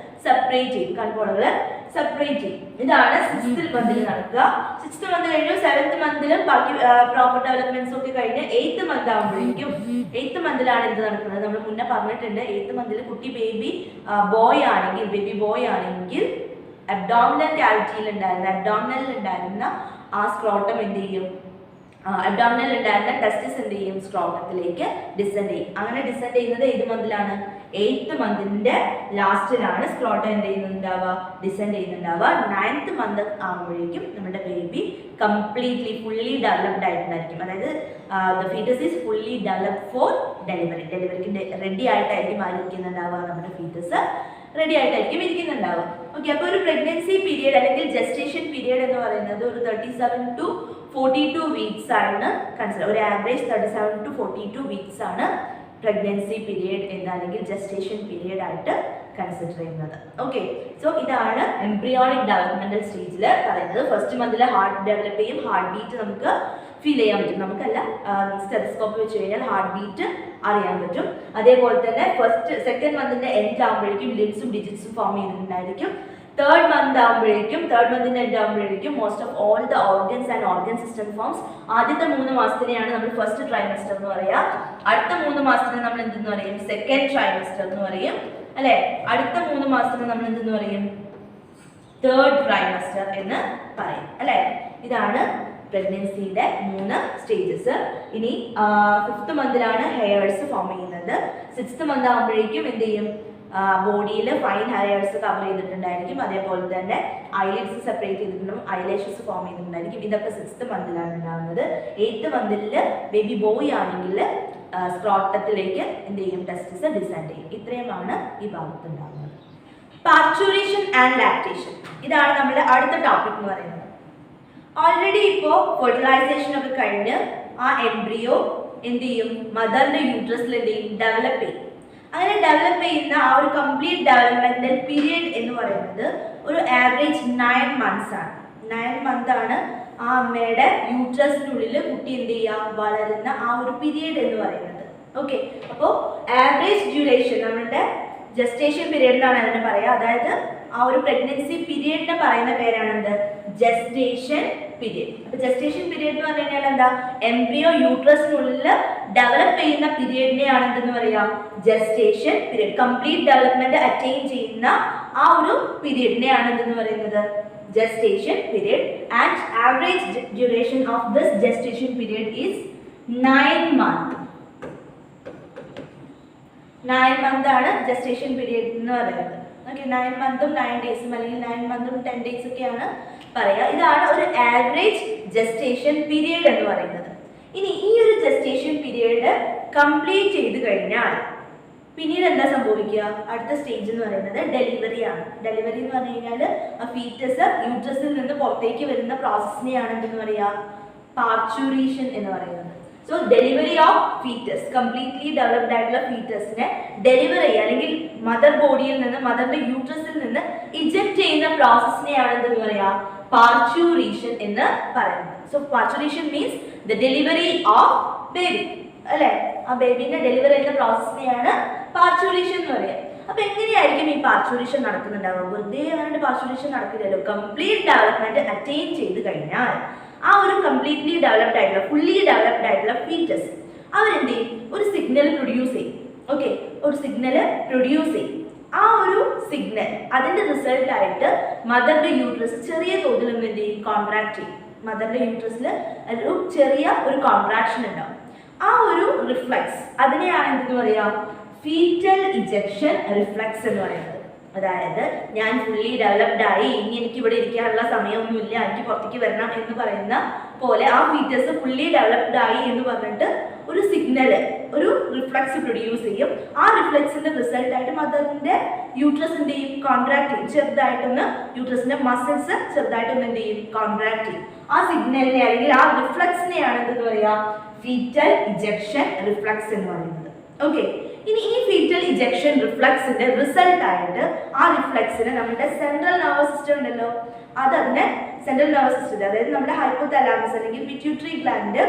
സെപ്പറേറ്റ് ചെയ്യും, കൺപോളകള് സെപ്പറേറ്റ് ചെയ്യും. ഇതാണ് 6th മന്തിൽ നടക്കുക. 6th മന്ത് കഴിഞ്ഞു 7th മന്തിലും ബാക്കി പ്രോപ്പർ ഡെവലപ്മെന്റ്സ് ഒക്കെ കഴിഞ്ഞ് 8th മന്ത് ആകുമ്പോഴേക്കും 8th മന്തിലാണ് എന്ത് നടക്കുന്നത്, നമ്മൾ മുന്നേ പറഞ്ഞിട്ടുണ്ട്. 8th മന്തിൽ കുട്ടി ബേബി ബോയ് ആണെങ്കിൽ അബ്ഡോമിനൽ ക്യാവിറ്റിയിൽ ഉണ്ടായിരുന്ന ആ സ്ക്രോട്ടം എന്ത് ചെയ്യും, അബ്ഡോമിനൽ ഉണ്ടായിരുന്ന ടെസ്റ്റിസ് എന്ത് ചെയ്യും, സ്ക്രോട്ടത്തിലേക്ക് ഡിസെൻഡ് ചെയ്യും. അങ്ങനെ ഡിസെൻഡ് ചെയ്യുന്നത് ഏത് മന്തിലാണ്, 8th മന്തിന്റെ ലാസ്റ്റിലാണ് സ്ക്രോട്ടം എന്ത് ചെയ്യുന്നുണ്ടാവുക, ഡിസെൻഡ് ചെയ്യുന്നുണ്ടാവുക. 9th മന്ത് ആകുമ്പോഴേക്കും നമ്മുടെ ബേബി കംപ്ലീറ്റ്ലി ഫുള്ളി ഡെവലപ്ഡ് ആയിട്ടുണ്ടായിരിക്കും. അതായത് the foetus is fully developed for ഡെലിവറിക്ക് റെഡി ആയിട്ടായിരിക്കും ആയിരിക്കുന്നുണ്ടാവുക. നമ്മുടെ ഫീറ്റസ് റെഡി ആയിട്ടായിരിക്കും ഇരിക്കുന്നുണ്ടാവുക. ഓക്കെ, അപ്പോൾ ഒരു പ്രഗ്നൻസി പീരിയഡ് അല്ലെങ്കിൽ ജസ്റ്റേഷൻ പീരിയഡ് എന്ന് പറയുന്നത് ഒരു 37 to 42 വീക്സ് ആണ് കൺസിഡർ. ഒരു ആവറേജ് 37 to 42 വീക്സ് ആണ് പ്രഗ്നൻസി പീരിയഡ് അല്ലെങ്കിൽ ജസ്റ്റേഷൻ പീരിയഡ് ആയിട്ട് കൺസിഡർ ചെയ്യുന്നത്. ഓക്കെ, സോ ഇതാണ് എംബ്രിയോണിക് ഡെവലപ്മെന്റൽ സ്റ്റേജിൽ പറയുന്നത്. ഫസ്റ്റ് മന്തിൽ ഹാർട്ട് ഡെവലപ്പ് ചെയ്യും. ഹാർട്ട് ബീറ്റ് നമുക്ക് ഫീൽ ചെയ്യാൻ പറ്റും. നമുക്കല്ല, സ്റ്റെതസ്കോപ്പ് വെച്ച് കഴിഞ്ഞാൽ ഹാർട്ട് ബീറ്റ് അറിയാൻ പറ്റും. അതേപോലെ തന്നെ സെക്കൻഡ് മന്തിന്റെ എൻഡ് ആകുമ്പോഴേക്കും ലിംസും ഡിജിറ്റ്സും ഫോം ചെയ്തിട്ടുണ്ടായിരിക്കും. തേർഡ് മന്തിന്റെ എൻഡ് ആകുമ്പോഴേക്കും most of all the organs and organ system forms. ആദ്യത്തെ 3 മാസത്തിനെയാണ് നമ്മൾ ഫസ്റ്റ് ട്രൈമസ്റ്റർ എന്ന് പറയാം. അടുത്ത 3 മാസത്തിനെ നമ്മൾ എന്തെന്ന് പറയും, സെക്കൻഡ് ട്രൈമസ്റ്റർ എന്ന് പറയും, അല്ലെ? അടുത്ത 3 മാസത്തിനെ നമ്മൾ എന്തെന്ന് പറയും, തേർഡ് ട്രൈമസ്റ്റർ എന്ന് പറയും, അല്ലെ? ഇതാണ് പ്രഗ്നൻസിയുടെ 3 സ്റ്റേജസ്. ഇനി 5th മന്തിലാണ് ഹെയർസ് ഫോം ചെയ്യുന്നത്. 6th മന്ത് ആകുമ്പോഴേക്കും എന്ത് ചെയ്യും, ബോഡിയിൽ ഫൈൻ ഹെയർസ് കവർ ചെയ്തിട്ടുണ്ടായിരിക്കും. അതേപോലെ തന്നെ ഐലിഡ്സ് സെപ്പറേറ്റ് ചെയ്തിട്ടുണ്ടാവും, ഐലാഷസ് ഫോം ചെയ്തിട്ടുണ്ടായിരിക്കും. ഇതൊക്കെ 6th മന്തിലാണ് ഉണ്ടാകുന്നത്. 8th മന്തിൽ ബേബി ബോയ് ആണെങ്കിൽ സ്ക്രോട്ടത്തിലേക്ക് എന്ത് ചെയ്യും, ടെസ്റ്റിസ് ഡിസെൻഡ് ചെയ്യും. ഇത്രയുമാണ് ഈ ഭാഗത്ത് ഉണ്ടാകുന്നത്. പാർച്യൂറേഷൻ ആൻഡ് ലാക്ടേഷൻ, ഇതാണ് നമ്മുടെ അടുത്ത ടോപ്പിക് എന്ന് പറയുന്നത്. ഓൾറെഡി ഇപ്പോൾ ഫെർട്ടിലൈസേഷൻ ഒക്കെ കഴിഞ്ഞ് ആ എംബ്രിയോ എന്ത് ചെയ്യും, മദറിന്റെ യൂട്രസിൽ എന്ത് ചെയ്യും, ഡെവലപ്പ് ചെയ്യും. അങ്ങനെ ഡെവലപ്പ് ചെയ്യുന്ന ആ ഒരു കംപ്ലീറ്റ് ഡെവലപ്മെന്റൽ പീരിയഡ് എന്ന് പറയുന്നത് ഒരു ആവറേജ് 9 months ആണ്. 9 month ആണ് ആ അമ്മയുടെ യൂട്രസിനുള്ളിൽ കുട്ടി എന്ത് ചെയ്യുക, വളരുന്ന ആ ഒരു പീരിയഡ് എന്ന് പറയുന്നത്. ഓക്കെ, അപ്പോൾ ആവറേജ് ഡ്യൂറേഷൻ നമ്മുടെ ജസ്റ്റേഷൻ പീരിയഡ് എന്നാണ് അതിനെ പറയുക. അതായത് ആ ഒരു പ്രഗ്നൻസി പീരിയഡിനെ പറയുന്ന പേരാണെന്ത്, ജസ്റ്റേഷൻ പീരിയഡ്. അപ്പൊ ജസ്റ്റേഷൻ പീരിയഡ് എന്ന് പറഞ്ഞു കഴിഞ്ഞാൽ എന്താ, എംബ്രിയോ യൂട്രസിനുള്ളിൽ ഡെവലപ്പ് ചെയ്യുന്ന പീരിയഡിനെയാണ് എന്തെന്ന് പറയാ, gestation period. Complete development attain ചെയ്യുന്ന ആ ഒരു പീരിയഡിനെയാണ് എന്തെന്ന് പറയുന്നത്, gestation period, and average duration of this gestation period is 9 months. 9 months ആണ് gestation period എന്ന് പറയുന്നത്. ഓക്കെ, 9 months 9 days അല്ലെങ്കിൽ 9 months 10 days ഒക്കെയാണ് പറയുക. ഇതാണ് ഒരു ആവറേജ് ജസ്റ്റേഷൻ പീരിയഡ് എന്ന് പറയുന്നത്. ഇനി ഈ ഒരു ജസ്റ്റേഷൻ പീരിയഡ് കംപ്ലീറ്റ് ചെയ്ത് കഴിഞ്ഞാൽ പിന്നീട് എന്താ സംഭവിക്കുക, അടുത്ത സ്റ്റേജ് എന്ന് പറയുന്നത് ഡെലിവറി ആണ്. ഡെലിവറി എന്ന് പറഞ്ഞു കഴിഞ്ഞാൽ ആ ഫീറ്റസ് യൂട്രസിൽ നിന്ന് പുറത്തേക്ക് വരുന്ന പ്രോസസ്സിനെയാണ് എന്തെന്ന് പറയുക, പാർച്യൂറേഷൻ എന്ന് പറയുന്നത്. So delivery of foetus, completely developed ആയിട്ടുള്ള ഫീറ്റസിനെ ഡെലിവർ ചെയ്യുക അല്ലെങ്കിൽ മദർ ബോഡിയിൽ നിന്ന്, മദറിന്റെ യൂട്രസിൽ നിന്ന് ഇജക്ട് ചെയ്യുന്ന പ്രോസസ്സിനെയാണ് എന്തെന്ന് പറയുക, പാർച്യൂറേഷൻ എന്ന് പറയുന്നത്. So parturition means the delivery of baby, അല്ലെ, ആ ബേബിനെ ഡെലിവർ ചെയ്യുന്ന പ്രോസസ്സിനെയാണ് പാർച്യൂറേഷൻ എന്ന് പറയുക. അപ്പൊ എങ്ങനെയായിരിക്കും ഈ പാർച്യൂറേഷൻ നടക്കുന്നുണ്ടാവുക, വെറുതെ അങ്ങനെ പാർച്യൂറേഷൻ നടക്കില്ലല്ലോ. കംപ്ലീറ്റ് ഡെവലപ്മെന്റ് അറ്റൈൻ ചെയ്ത് കഴിഞ്ഞാൽ ആ ഒരു കംപ്ലീറ്റ്ലി ഡെവലപ്ഡ് ആയിട്ടുള്ള, ഫുള്ളി ഡെവലപ്ഡ് ആയിട്ടുള്ള ഫീറ്റസ് അവരെന്ത് ചെയ്യും, ഒരു സിഗ്നൽ പ്രൊഡ്യൂസ് ചെയ്യും. ഓക്കെ, ഒരു സിഗ്നൽ പ്രൊഡ്യൂസ് ചെയ്യും. ആ ഒരു സിഗ്നൽ അതിന്റെ റിസൾട്ട് ആയിട്ട് മദറിന്റെ യൂട്രസ് ചെറിയ തോതിൽ എന്ത് ചെയ്യും, കോൺട്രാക്ട് ചെയ്യും. മദറിന്റെ യൂട്രസിൽ ഒരു ചെറിയ ഒരു കോൺട്രാക്ഷൻ ഉണ്ടാവും. ആ ഒരു റിഫ്ലക്സ് അതിനെയാണ് എന്തെന്ന് പറയാ, ഫീറ്റൽ ഇജക്ഷൻ റിഫ്ലക്സ് എന്ന് പറയുന്നത്. അതായത് ഞാൻ ഫുള്ളി ഡെവലപ്ഡ് ആയി, ഇനി എനിക്ക് ഇവിടെ ഇരിക്കാനുള്ള സമയമൊന്നുമില്ല, എനിക്ക് പുറത്തേക്ക് വരണം എന്ന് പറയുന്ന പോലെ ആ ഫീറ്റസ് ഫുള്ളി ഡെവലപ്ഡ് ആയി എന്ന് പറഞ്ഞിട്ട് ഒരു സിഗ്നല്, ഒരു റിഫ്ലക്സ് പ്രൊഡ്യൂസ് ചെയ്യും. ആ റിഫ്ലക്സിന്റെ റിസൾട്ട് ആയിട്ട് മദറിന്റെ യൂട്രസ് എന്ത് ചെയ്യും, കോൺട്രാക്ട് ചെയ്യും. ചെറുതായിട്ടൊന്ന് യൂട്രസിന്റെ മസിൽസ് ചെറുതായിട്ടൊന്ന് എന്ത് ചെയ്യും, കോൺട്രാക്ട് ചെയ്യും. ആ സിഗ്നലിനെ അല്ലെങ്കിൽ ആ റിഫ്ലക്സിനെയാണ് എന്തെന്ന് പറയാ, ഫീറ്റൽ ഇജക്ഷൻ റിഫ്ലക്സ് എന്ന് പറയുന്നത്. ഓക്കെ, ഇനി ഈ ഫീറ്റൽ ഇജക്ഷൻ റിഫ്ലക്സിന്റെ റിസൾട്ട് ആയിട്ട് ആ റിഫ്ലക്സിനെ നമ്മുടെ സെൻട്രൽ നെർവസ് സിസ്റ്റം ഉണ്ടല്ലോ, അതിനെ സെൻട്രൽ നെർവസ് സിസ്റ്റം, അതായത് നമ്മുടെ ഹൈപ്പോതലാമസ് അല്ലെങ്കിൽ പിറ്റ്യൂട്ടറി ഗ്ലാൻഡ്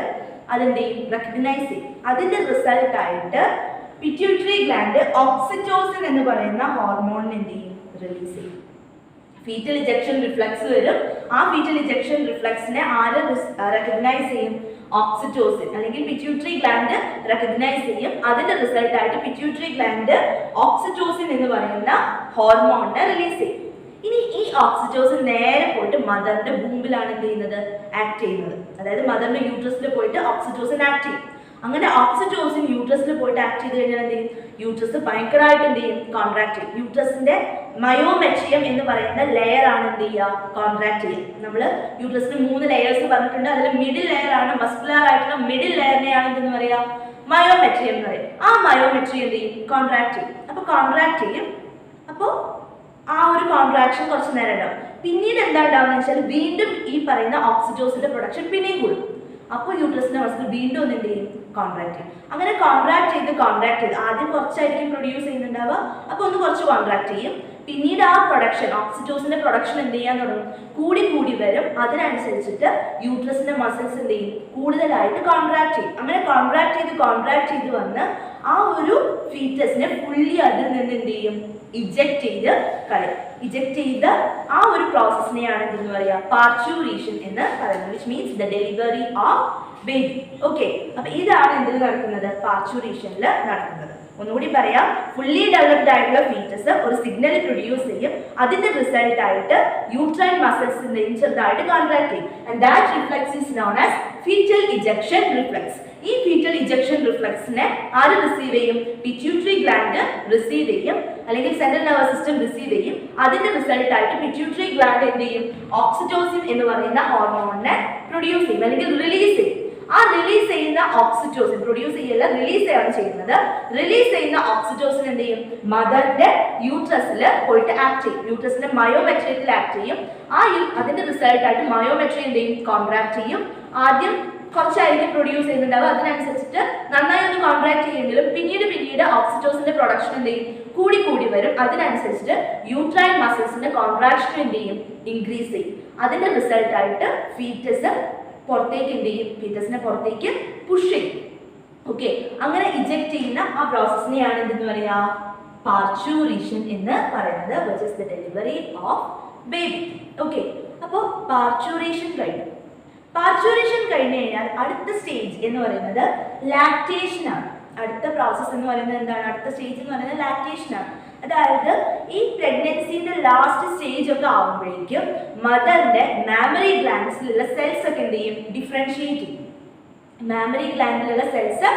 അതെന്ത് ചെയ്യും, റെക്കഗ്നൈസ് ചെയ്യും. അതിന്റെ റിസൾട്ട് ആയിട്ട് പിറ്റ്യൂട്ടറി ഗ്ലാൻഡ് ഓക്സിറ്റോസിൻ എന്ന് പറയുന്ന ഹോർമോണിനെ എന്ത് ചെയ്യും, റിലീസ് ചെയ്യും. ഫീറ്റൽ ഇജക്ഷൻ റിഫ്ലക്സ് വരും. ആ ഫീറ്റൽ ഇജക്ഷൻ റിഫ്ലക്സിനെ ആര് റെക്കഗ്നൈസ് ചെയ്യും, ഓക്സിറ്റോസിൻ അല്ലെങ്കിൽ പിറ്റ്യൂട്ടറി ഗ്ലാൻഡ് റെക്കഗ്നൈസ് ചെയ്യും. അതിന്റെ റിസൾട്ട് ആയിട്ട് പിറ്റ്യൂട്ടറി ഗ്ലാൻഡ് ഓക്സിറ്റോസിൻ എന്ന് പറയുന്ന ഹോർമോണിനെ റിലീസ് ചെയ്യും. ഇനി ഈ ഓക്സിറ്റോസിൻ നേരെ പോയിട്ട് മദറിന്റെ ബൂമ്പിലാണ് എന്ത് ചെയ്യുന്നത്, ആക്ട് ചെയ്യുന്നത്. അതായത് മദറിന്റെ യൂട്രസിൽ പോയിട്ട് ഓക്സിറ്റോസിൻ ആക്ട് ചെയ്യും. അങ്ങനെ ഓക്സിറ്റോസിൻ യൂട്രസിൽ പോയിട്ട് ആക്ട് ചെയ്ത് കഴിഞ്ഞാൽ എന്ത് ചെയ്യും, യൂട്രസ് ഭയങ്കരമായിട്ട് എന്ത് ചെയ്യും, കോൺട്രാക്ട് ചെയ്യും. യൂട്രസിന്റെ മയോമെട്രിയം എന്ന് പറയുന്ന ലെയർ ആണ് എന്ത് ചെയ്യുക, കോൺട്രാക്ട് ചെയ്യുക. നമ്മൾ യൂട്രസിന് 3 ലെയേഴ്സ് പറഞ്ഞിട്ടുണ്ട്. അതിൽ മിഡിൽ ലെയർ ആണ്, മസ്കുലർ ആയിട്ടുള്ള മിഡിൽ ലെയറിനെയാണ് എന്തെന്ന് പറയാ, മയോമെട്രിയം എന്ന് പറയും. ആ മയോമെട്രി എന്ത് ചെയ്യും, കോൺട്രാക്ട് ചെയ്യും. അപ്പൊ കോൺട്രാക്ട് ചെയ്യും. അപ്പോൾ ആ ഒരു കോൺട്രാക്ഷൻ കുറച്ച് നേരം ഉണ്ടാവും. പിന്നീട് എന്താ ഉണ്ടാവുക വെച്ചാൽ വീണ്ടും ഈ പറയുന്ന ഓക്സിറ്റോസിന്റെ പ്രൊഡക്ഷൻ പിന്നെയും കൂടും. അപ്പോൾ യൂട്രസിന്റെ മസിൽ വീണ്ടും ഒന്ന് എന്ത് ചെയ്യും, കോൺട്രാക്ട് ചെയ്യും. അങ്ങനെ കോൺട്രാക്ട് ചെയ്ത് ആദ്യം കുറച്ചായിരിക്കും പ്രൊഡ്യൂസ് ചെയ്യുന്നുണ്ടാവുക. അപ്പോൾ ഒന്ന് കുറച്ച് കോൺട്രാക്ട് ചെയ്യും. പിന്നീട് ആ പ്രൊഡക്ഷൻ, ഓക്സിറ്റോസിന്റെ പ്രൊഡക്ഷൻ എന്ത് ചെയ്യാൻ തുടങ്ങും, കൂടി വരും. അതിനനുസരിച്ചിട്ട് യൂട്രസിന്റെ മസിൽസ് എന്ത് ചെയ്യും, കൂടുതലായിട്ട് കോൺട്രാക്ട് ചെയ്യും. അങ്ങനെ കോൺട്രാക്ട് ചെയ്ത് വന്ന് ആ ഒരു ഫീറ്റസിനെ ഫുള്ളി അതിൽ നിന്ന് എന്ത് ചെയ്യും, ഇജക്ട് ചെയ്ത് കളയും. ഇജക്ട് ചെയ്ത് ആ ഒരു പ്രോസസ്സിനെയാണ് എന്തെന്ന് പറയാ, പാർച്യൂറേഷൻ എന്ന് പറയുന്നത്. Which means the delivery of baby. Okay, അപ്പൊ ഇതാണ് എന്തിൽ നടക്കുന്നത്, പാർച്യൂറേഷനിൽ നടക്കുന്നത്. ഒന്നുകൂടി പറയാം, ഫുള്ളി ഡെവലപ്ഡ് ആയിട്ടുള്ള ഫീറ്റസ് ഒരു സിഗ്നൽ പ്രൊഡ്യൂസ് ചെയ്യും. അതിന്റെ റിസൾട്ട് ആയിട്ട് യൂട്രൈൻ മസിൽസിന്റെയും ചെറുതായിട്ട് കോൺട്രാക്ട് ചെയ്യും. And that reflex is known as foetal ejection reflex. ഈ ഈ ഫീറ്റൽ ഇജക്ഷൻ റിഫ്ലക്സിനെ ആര് റിസീവ് ചെയ്യും? പിറ്റ്യൂട്ടറി ഗ്ലാൻഡ് റിസീവ് ചെയ്യും, അല്ലെങ്കിൽ സെൻട്രൽ നെർവസ് സിസ്റ്റം റിസീവ് ചെയ്യും. അതിന്റെ റിസൾട്ട് ആയിട്ട് പിറ്റ്യൂട്ടറി ഗ്ലാൻഡ് എന്ത് ചെയ്യും? ഓക്സിറ്റോസിൻ എന്ന് പറയുന്ന ഹോർമോണിനെ പ്രൊഡ്യൂസ് ചെയ്യും അല്ലെങ്കിൽ റിലീസ് ചെയ്യും. ആ റിലീസ് ചെയ്യുന്ന ഓക്സിറ്റോസിൻ, പ്രൊഡ്യൂസ് ചെയ്യല്ല റിലീസ് ചെയ്യാണ് ചെയ്യുന്നത്. റിലീസ് ചെയ്യുന്ന ഓക്സിറ്റോസിൻ എന്ത് ചെയ്യും? മദറിന്റെ യൂട്രസിൽ പോയിട്ട് ആക്ട് ചെയ്യും, യൂട്രസിന്റെ മയോമെട്രിയത്തിൽ ആക്ട് ചെയ്യും. അതിന്റെ റിസൾട്ട് ആയിട്ട് മയോമെട്രി എന്ത് ചെയ്യും? കോൺട്രാക്ട് ചെയ്യും. ആദ്യം കുറച്ചായിരിക്കും പ്രൊഡ്യൂസ് ചെയ്യുന്നുണ്ടാവുക, അതിനനുസരിച്ചിട്ട് നന്നായി ഒന്ന് കോൺട്രാക്ട് ചെയ്യുമെങ്കിലും പിന്നീട് ഓക്സിറ്റോസിന്റെ പ്രൊഡക്ഷൻ എന്ത് ചെയ്യും? കൂടി കൂടി വരും. അതിനനുസരിച്ചിട്ട് യൂട്രൈൻ മസിൽസിന്റെ കോൺട്രാക്ഷൻ എന്ത് ചെയ്യും? ഇൻക്രീസ് ചെയ്യും. അതിന്റെ റിസൾട്ട് ആയിട്ട് ഫീറ്റസ് പുറത്തേക്ക് എന്ത് ചെയ്യും? ഫീറ്റസിനെ പുറത്തേക്ക് പുഷ് ചെയ്യും. ഓക്കെ, അങ്ങനെ ഇജക്ട് ചെയ്യുന്ന ആ പ്രോസസ്സിനെയാണ് എന്തെന്ന് പറയാ? പാർച്യൂറേഷൻ എന്ന് പറയുന്നത്, which is the delivery of baby. Okay, അപ്പോൾ പാർച്യൂറേഷൻ കഴിഞ്ഞു. പാർച്യൂറേഷൻ കഴിഞ്ഞു കഴിഞ്ഞാൽ അടുത്ത സ്റ്റേജ് എന്ന് പറയുന്നത് ലാക്ടേഷൻ ആണ്. അടുത്ത പ്രോസസ്സ് എന്ന് പറയുന്നത് എന്താണ്? അടുത്ത സ്റ്റേജ് എന്ന് പറയുന്നത് ലാക്ടേഷൻ ആണ്. അതായത് ഈ പ്രഗ്നൻസിന്റെ ലാസ്റ്റ് സ്റ്റേജ് ഒക്കെ ആവുമ്പോഴേക്കും മദറിന്റെ മാമറി ഗ്ലാൻഡ്സിലുള്ള സെൽസ് ഒക്കെ എന്ത് ചെയ്യും? ഡിഫറൻഷിയേറ്റ് ചെയ്യും. മാമറി ഗ്ലാൻഡിലുള്ള സെൽസ്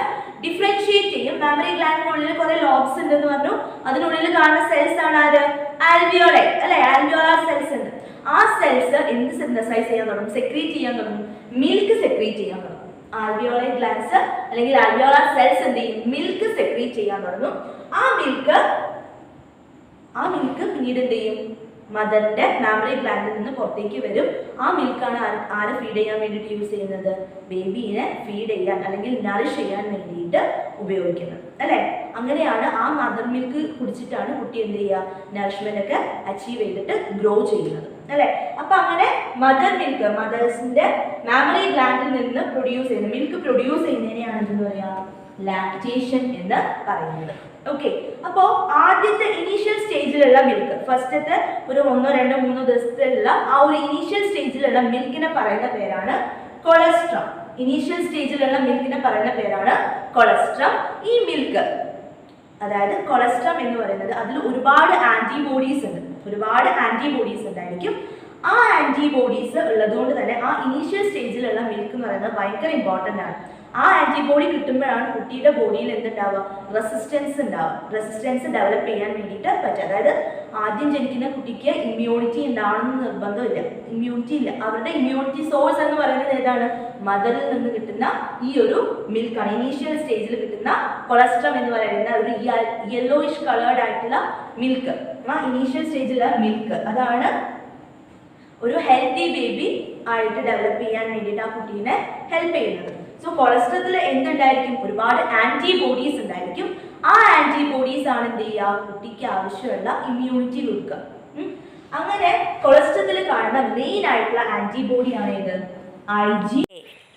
ഡിഫറൻഷിയേറ്റ് ചെയ്യും. മാമറി ഗ്ലാൻഡിനുള്ളിൽ കുറെ ലോബ്സ് ഉണ്ടെന്ന് പറഞ്ഞു. അതിനുള്ളിൽ കാണുന്ന സെൽസ് ആണ് ആര്? ആൽവിയോളൈ അല്ലെ? ആൽവിയോളാർ സെൽസ് ഉണ്ട്. ആ സെൽസ് എന്ത് സിന്തസൈസ് ചെയ്യാൻ തുടങ്ങും? സെക്രീറ്റ് ചെയ്യാൻ തുടങ്ങും. മിൽക്ക് സെക്രീറ്റ് ചെയ്യാൻ തുടങ്ങും. ആൽവിയോളൈ ഗ്ലാൻഡ്സ് അല്ലെങ്കിൽ ആൽവിയോളാർ സെൽസ് എന്ത് ചെയ്യും? മിൽക്ക് സെക്രീറ്റ് ചെയ്യാൻ തുടങ്ങും. ആ മിൽക്ക് പിന്നീട് എന്ത് ചെയ്യും? മദറിന്റെ മാമറി ഗ്ലാൻഡിൽ നിന്ന് പുറത്തേക്ക് വരും. ആ മിൽക്കാണ് ആരെ ഫീഡ് ചെയ്യാൻ വേണ്ടിയിട്ട് യൂസ് ചെയ്യുന്നത്? ബേബീനെ ഫീഡ് ചെയ്യാൻ അല്ലെങ്കിൽ നറിഷ് ചെയ്യാൻ വേണ്ടിയിട്ട് ഉപയോഗിക്കുന്നത് അല്ലെ? അങ്ങനെയാണ് ആ മദർ മിൽക്ക് കുടിച്ചിട്ടാണ് കുട്ടി എന്ത് ചെയ്യുക? നറിഷ്മെന്റ് ഒക്കെ അച്ചീവ് ചെയ്തിട്ട് ഗ്രോ ചെയ്യുന്നത് അല്ലെ? അപ്പൊ അങ്ങനെ മദർ മിൽക്ക്, മദേഴ്സിന്റെ മാമറി ഗ്ലാൻഡിൽ നിന്ന് പ്രൊഡ്യൂസ് ചെയ്യുന്നത്, മിൽക്ക് പ്രൊഡ്യൂസ് ചെയ്യുന്നതിനെയാണ് എന്തെന്ന് പറയാ? ലാക്ടേഷൻ എന്ന് പറയുന്നത്. ഓക്കെ, അപ്പോൾ ആദ്യത്തെ ഇനീഷ്യൽ സ്റ്റേജിലുള്ള മിൽക്ക്, ഫസ്റ്റത്തെ ഒരു 1, 2, 3 ദിവസത്തിലുള്ള ആ ഒരു ഇനീഷ്യൽ സ്റ്റേജിലുള്ള മിൽക്കിനെ പറയുന്ന പേരാണ് കൊളസ്ട്രം. ഇനീഷ്യൽ സ്റ്റേജിലുള്ള മിൽക്കിനെ പറയുന്ന പേരാണ് കൊളസ്ട്രം. ഈ മിൽക്ക്, അതായത് കൊളസ്ട്രം എന്ന് പറയുന്നത്, അതിൽ ഒരുപാട് ആന്റിബോഡീസ് ഉണ്ട്, ഒരുപാട് ആന്റിബോഡീസ് ഉണ്ടായിരിക്കും. ആ ആന്റിബോഡീസ് ഉള്ളതുകൊണ്ട് തന്നെ ആ ഇനീഷ്യൽ സ്റ്റേജിലുള്ള മിൽക്ക് എന്ന് പറയുന്നത് ഭയങ്കര ഇമ്പോർട്ടൻ്റ് ആണ്. ആ ആന്റിബോഡി കിട്ടുമ്പോഴാണ് കുട്ടിയുടെ ബോഡിയിൽ എന്തുണ്ടാവുക? റെസിസ്റ്റൻസ് ഉണ്ടാവുക. റെസിസ്റ്റൻസ് ഡെവലപ്പ് ചെയ്യാൻ വേണ്ടിയിട്ട് പറ്റും. അതായത് ആദ്യം ജനിക്കുന്ന കുട്ടിക്ക് ഇമ്മ്യൂണിറ്റി ഉണ്ടാവണമെന്ന് നിർബന്ധമില്ല, ഇമ്മ്യൂണിറ്റി ഇല്ല. അവരുടെ ഇമ്മ്യൂണിറ്റി സോഴ്സ് എന്ന് പറയുന്നത് ഏതാണ്? മദറിൽ നിന്ന് കിട്ടുന്ന ഈ ഒരു മിൽക്കാണ്. ഇനീഷ്യൽ സ്റ്റേജിൽ കിട്ടുന്ന കൊളസ്ട്രം എന്ന് പറയുന്ന ഒരു യെല്ലോയിഷ് കളേർഡ് ആയിട്ടുള്ള മിൽക്ക്, ആ ഇനീഷ്യൽ സ്റ്റേജിലുള്ള മിൽക്ക്, അതാണ് ഒരു ഹെൽത്തി ബേബി ആയിട്ട് ഡെവലപ്പ് ചെയ്യാൻ വേണ്ടിയിട്ട് ആ കുട്ടീനെ ഹെൽപ്പ് ചെയ്യുന്നത്. സോ കൊളസ്ട്രത്തിൽ എന്തുണ്ടായിരിക്കും? ഒരുപാട് ആന്റിബോഡീസ് ഉണ്ടായിരിക്കും. ആ ആന്റിബോഡീസ് ആണ് എന്ത് ചെയ്യുക? കുട്ടിക്ക് ആവശ്യമുള്ള ഇമ്മ്യൂണിറ്റി കൊടുക്കുക. അങ്ങനെ കൊളസ്ട്രത്തിൽ കാണുന്ന മെയിൻ ആയിട്ടുള്ള ആന്റിബോഡിയാണ് ഏത്?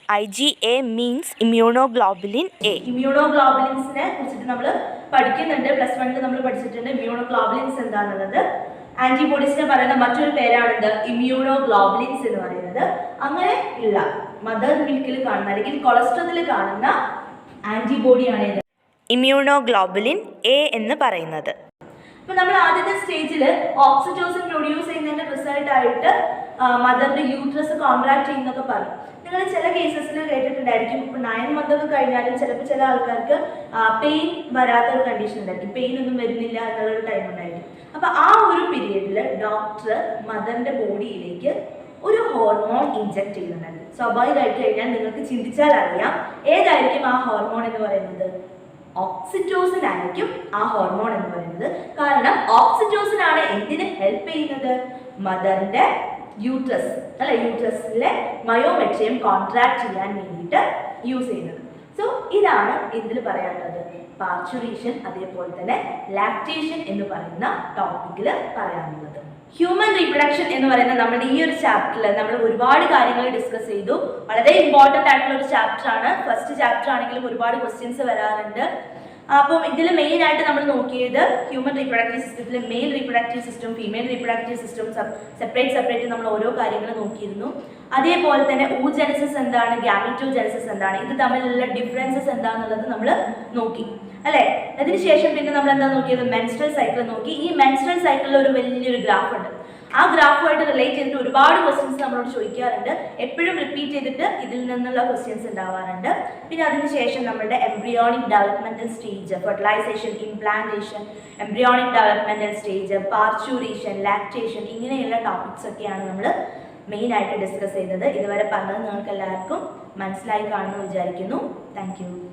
IgA means immunoglobulin A. ഇമ്മ്യൂണോഗ്ലോബുലിൻസിനെ കുറിച്ചിട്ട് നമ്മൾ പഠിക്കുന്നുണ്ട്, പ്ലസ് 1 നമ്മൾ പഠിച്ചിട്ടുണ്ട് ഇമ്മ്യൂണോഗ്ലോബുലിൻസ് എന്താണെന്നുള്ളത്. ആന്റിബോഡീസിനെ പറയുന്ന മറ്റൊരു പേരാണെന്ത്? ഇമ്മ്യൂണോഗ്ലോബുലിൻസ് എന്ന് പറയുന്നത്. അങ്ങനെ ഉള്ള മദർ മിൽക്കിൽ കാണുന്ന അല്ലെങ്കിൽ കൊളസ്ട്രത്തിൽ കാണുന്ന ആന്റിബോഡിയാണ് ഏത്? ഇമ്മ്യൂണോഗ്ലോബുലിൻ A എന്ന് പറയുന്നത്. ഇപ്പൊ നമ്മൾ ആദ്യത്തെ സ്റ്റേജിൽ ഓക്സിറ്റോസിൻ പ്രൊഡ്യൂസ് ചെയ്യുന്നതിന്റെ റിസൾട്ട് ആയിട്ട് മദറിന്റെ യൂട്രസ് കോൺട്രാക്ട് ചെയ്യുന്നൊക്കെ പറയും. നിങ്ങൾ ചില കേസസിൽ കേട്ടിട്ടുണ്ടായിരിക്കും, ഇപ്പൊ 9 month ഒക്കെ കഴിഞ്ഞാലും ചിലപ്പോൾ ചില ആൾക്കാർക്ക് പെയിൻ വരാത്ത ഒരു കണ്ടീഷൻ ഉണ്ടായിരിക്കും, പെയിൻ ഒന്നും വരുന്നില്ല എന്നുള്ളൊരു ടൈം ഉണ്ടായിരിക്കും. അപ്പൊ ആ ഒരു പീരീഡിൽ ഡോക്ടർ മദറിന്റെ ബോഡിയിലേക്ക് ഒരു ഹോർമോൺ ഇൻജെക്ട് ചെയ്യുന്നുണ്ടായിരുന്നു. സ്വാഭാവികമായിട്ട് കഴിഞ്ഞാൽ നിങ്ങൾക്ക് ചിന്തിച്ചാൽ അറിയാം ഏതായിരിക്കും ആ ഹോർമോൺ എന്ന് പറയുന്നത്? ഓക്സിറ്റോസിൻ ആയിരിക്കും ആ ഹോർമോൺ എന്ന് പറയുന്നത്. കാരണം ഓക്സിറ്റോസിൻ ആണ് എന്തിന് ഹെൽപ്പ് ചെയ്യുന്നത്? മദറിന്റെ യൂട്രസ് അല്ലെ, യൂട്രസിലെ മയോമെട്രിയം കോൺട്രാക്ട് ചെയ്യാൻ വേണ്ടിയിട്ട് യൂസ് ചെയ്യുന്നത്. സോ ഇതാണ് ഇതിൽ പറയാനുള്ളത്, പാർച്യൂറേഷൻ അതേപോലെ തന്നെ ലാക്ടേഷൻ എന്ന് പറയുന്ന ടോപ്പിക്കിൽ പറയാനുള്ളത്. ഹ്യൂമൻ റീപ്രൊഡക്ഷൻ എന്ന് പറയുന്ന നമ്മുടെ ഈ ഒരു ചാപ്റ്ററിൽ നമ്മൾ ഒരുപാട് കാര്യങ്ങൾ ഡിസ്കസ് ചെയ്തു. വളരെ ഇമ്പോർട്ടൻ്റ് ആയിട്ടുള്ള ഒരു ചാപ്റ്റർ ആണ്. ഫസ്റ്റ് ചാപ്റ്റർ ആണെങ്കിലും ഒരുപാട് ക്വസ്റ്റ്യൻസ് വരാറുണ്ട്. അപ്പം ഇതിൽ മെയിൻ ആയിട്ട് നമ്മൾ നോക്കിയത് ഹ്യൂമൻ റീപ്രൊഡക്റ്റീവ് സിസ്റ്റത്തിൽ mail reproductive system, female reproductive system separate നമ്മൾ ഓരോ കാര്യങ്ങൾ നോക്കിയിരുന്നു. അതേപോലെ തന്നെ oogenesis എന്താണ്, ഗാമീറ്റോജെനസിസ് എന്താണ്, ഇത് തമ്മിലുള്ള ഡിഫറൻസസ് എന്താണെന്നുള്ളത് നമ്മൾ നോക്കി അല്ലേ. അതിനുശേഷം പിന്നെ നമ്മൾ എന്താ നോക്കിയത്? മെൻസ്ട്രൽ സൈക്കിൾ നോക്കി. ഈ മെൻസ്ട്രൽ സൈക്കിളിൽ ഒരു വലിയൊരു ഗ്രാഫ് ഉണ്ട്. ആ ഗ്രാഫുമായിട്ട് റിലേറ്റ് ചെയ്തിട്ട് ഒരുപാട് ക്വസ്റ്റ്യൻസ് നമ്മളോട് ചോദിക്കാറുണ്ട്. എപ്പോഴും റിപ്പീറ്റ് ചെയ്തിട്ട് ഇതിൽ നിന്നുള്ള ക്വസ്റ്റ്യൻസ് ഉണ്ടാവാറുണ്ട്. പിന്നെ അതിനുശേഷം നമ്മുടെ embryonic developmental stage, fertilisation, implantation, embryonic developmental stage, parturition, lactation, ഇങ്ങനെയുള്ള ടോപ്പിക്സ് ഒക്കെയാണ് നമ്മൾ മെയിനായിട്ട് ഡിസ്കസ് ചെയ്തത്. ഇതുവരെ പറഞ്ഞത് നിങ്ങൾക്ക് എല്ലാവർക്കും മനസ്സിലായി കാണുമെന്ന് വിചാരിക്കുന്നു. Thank you.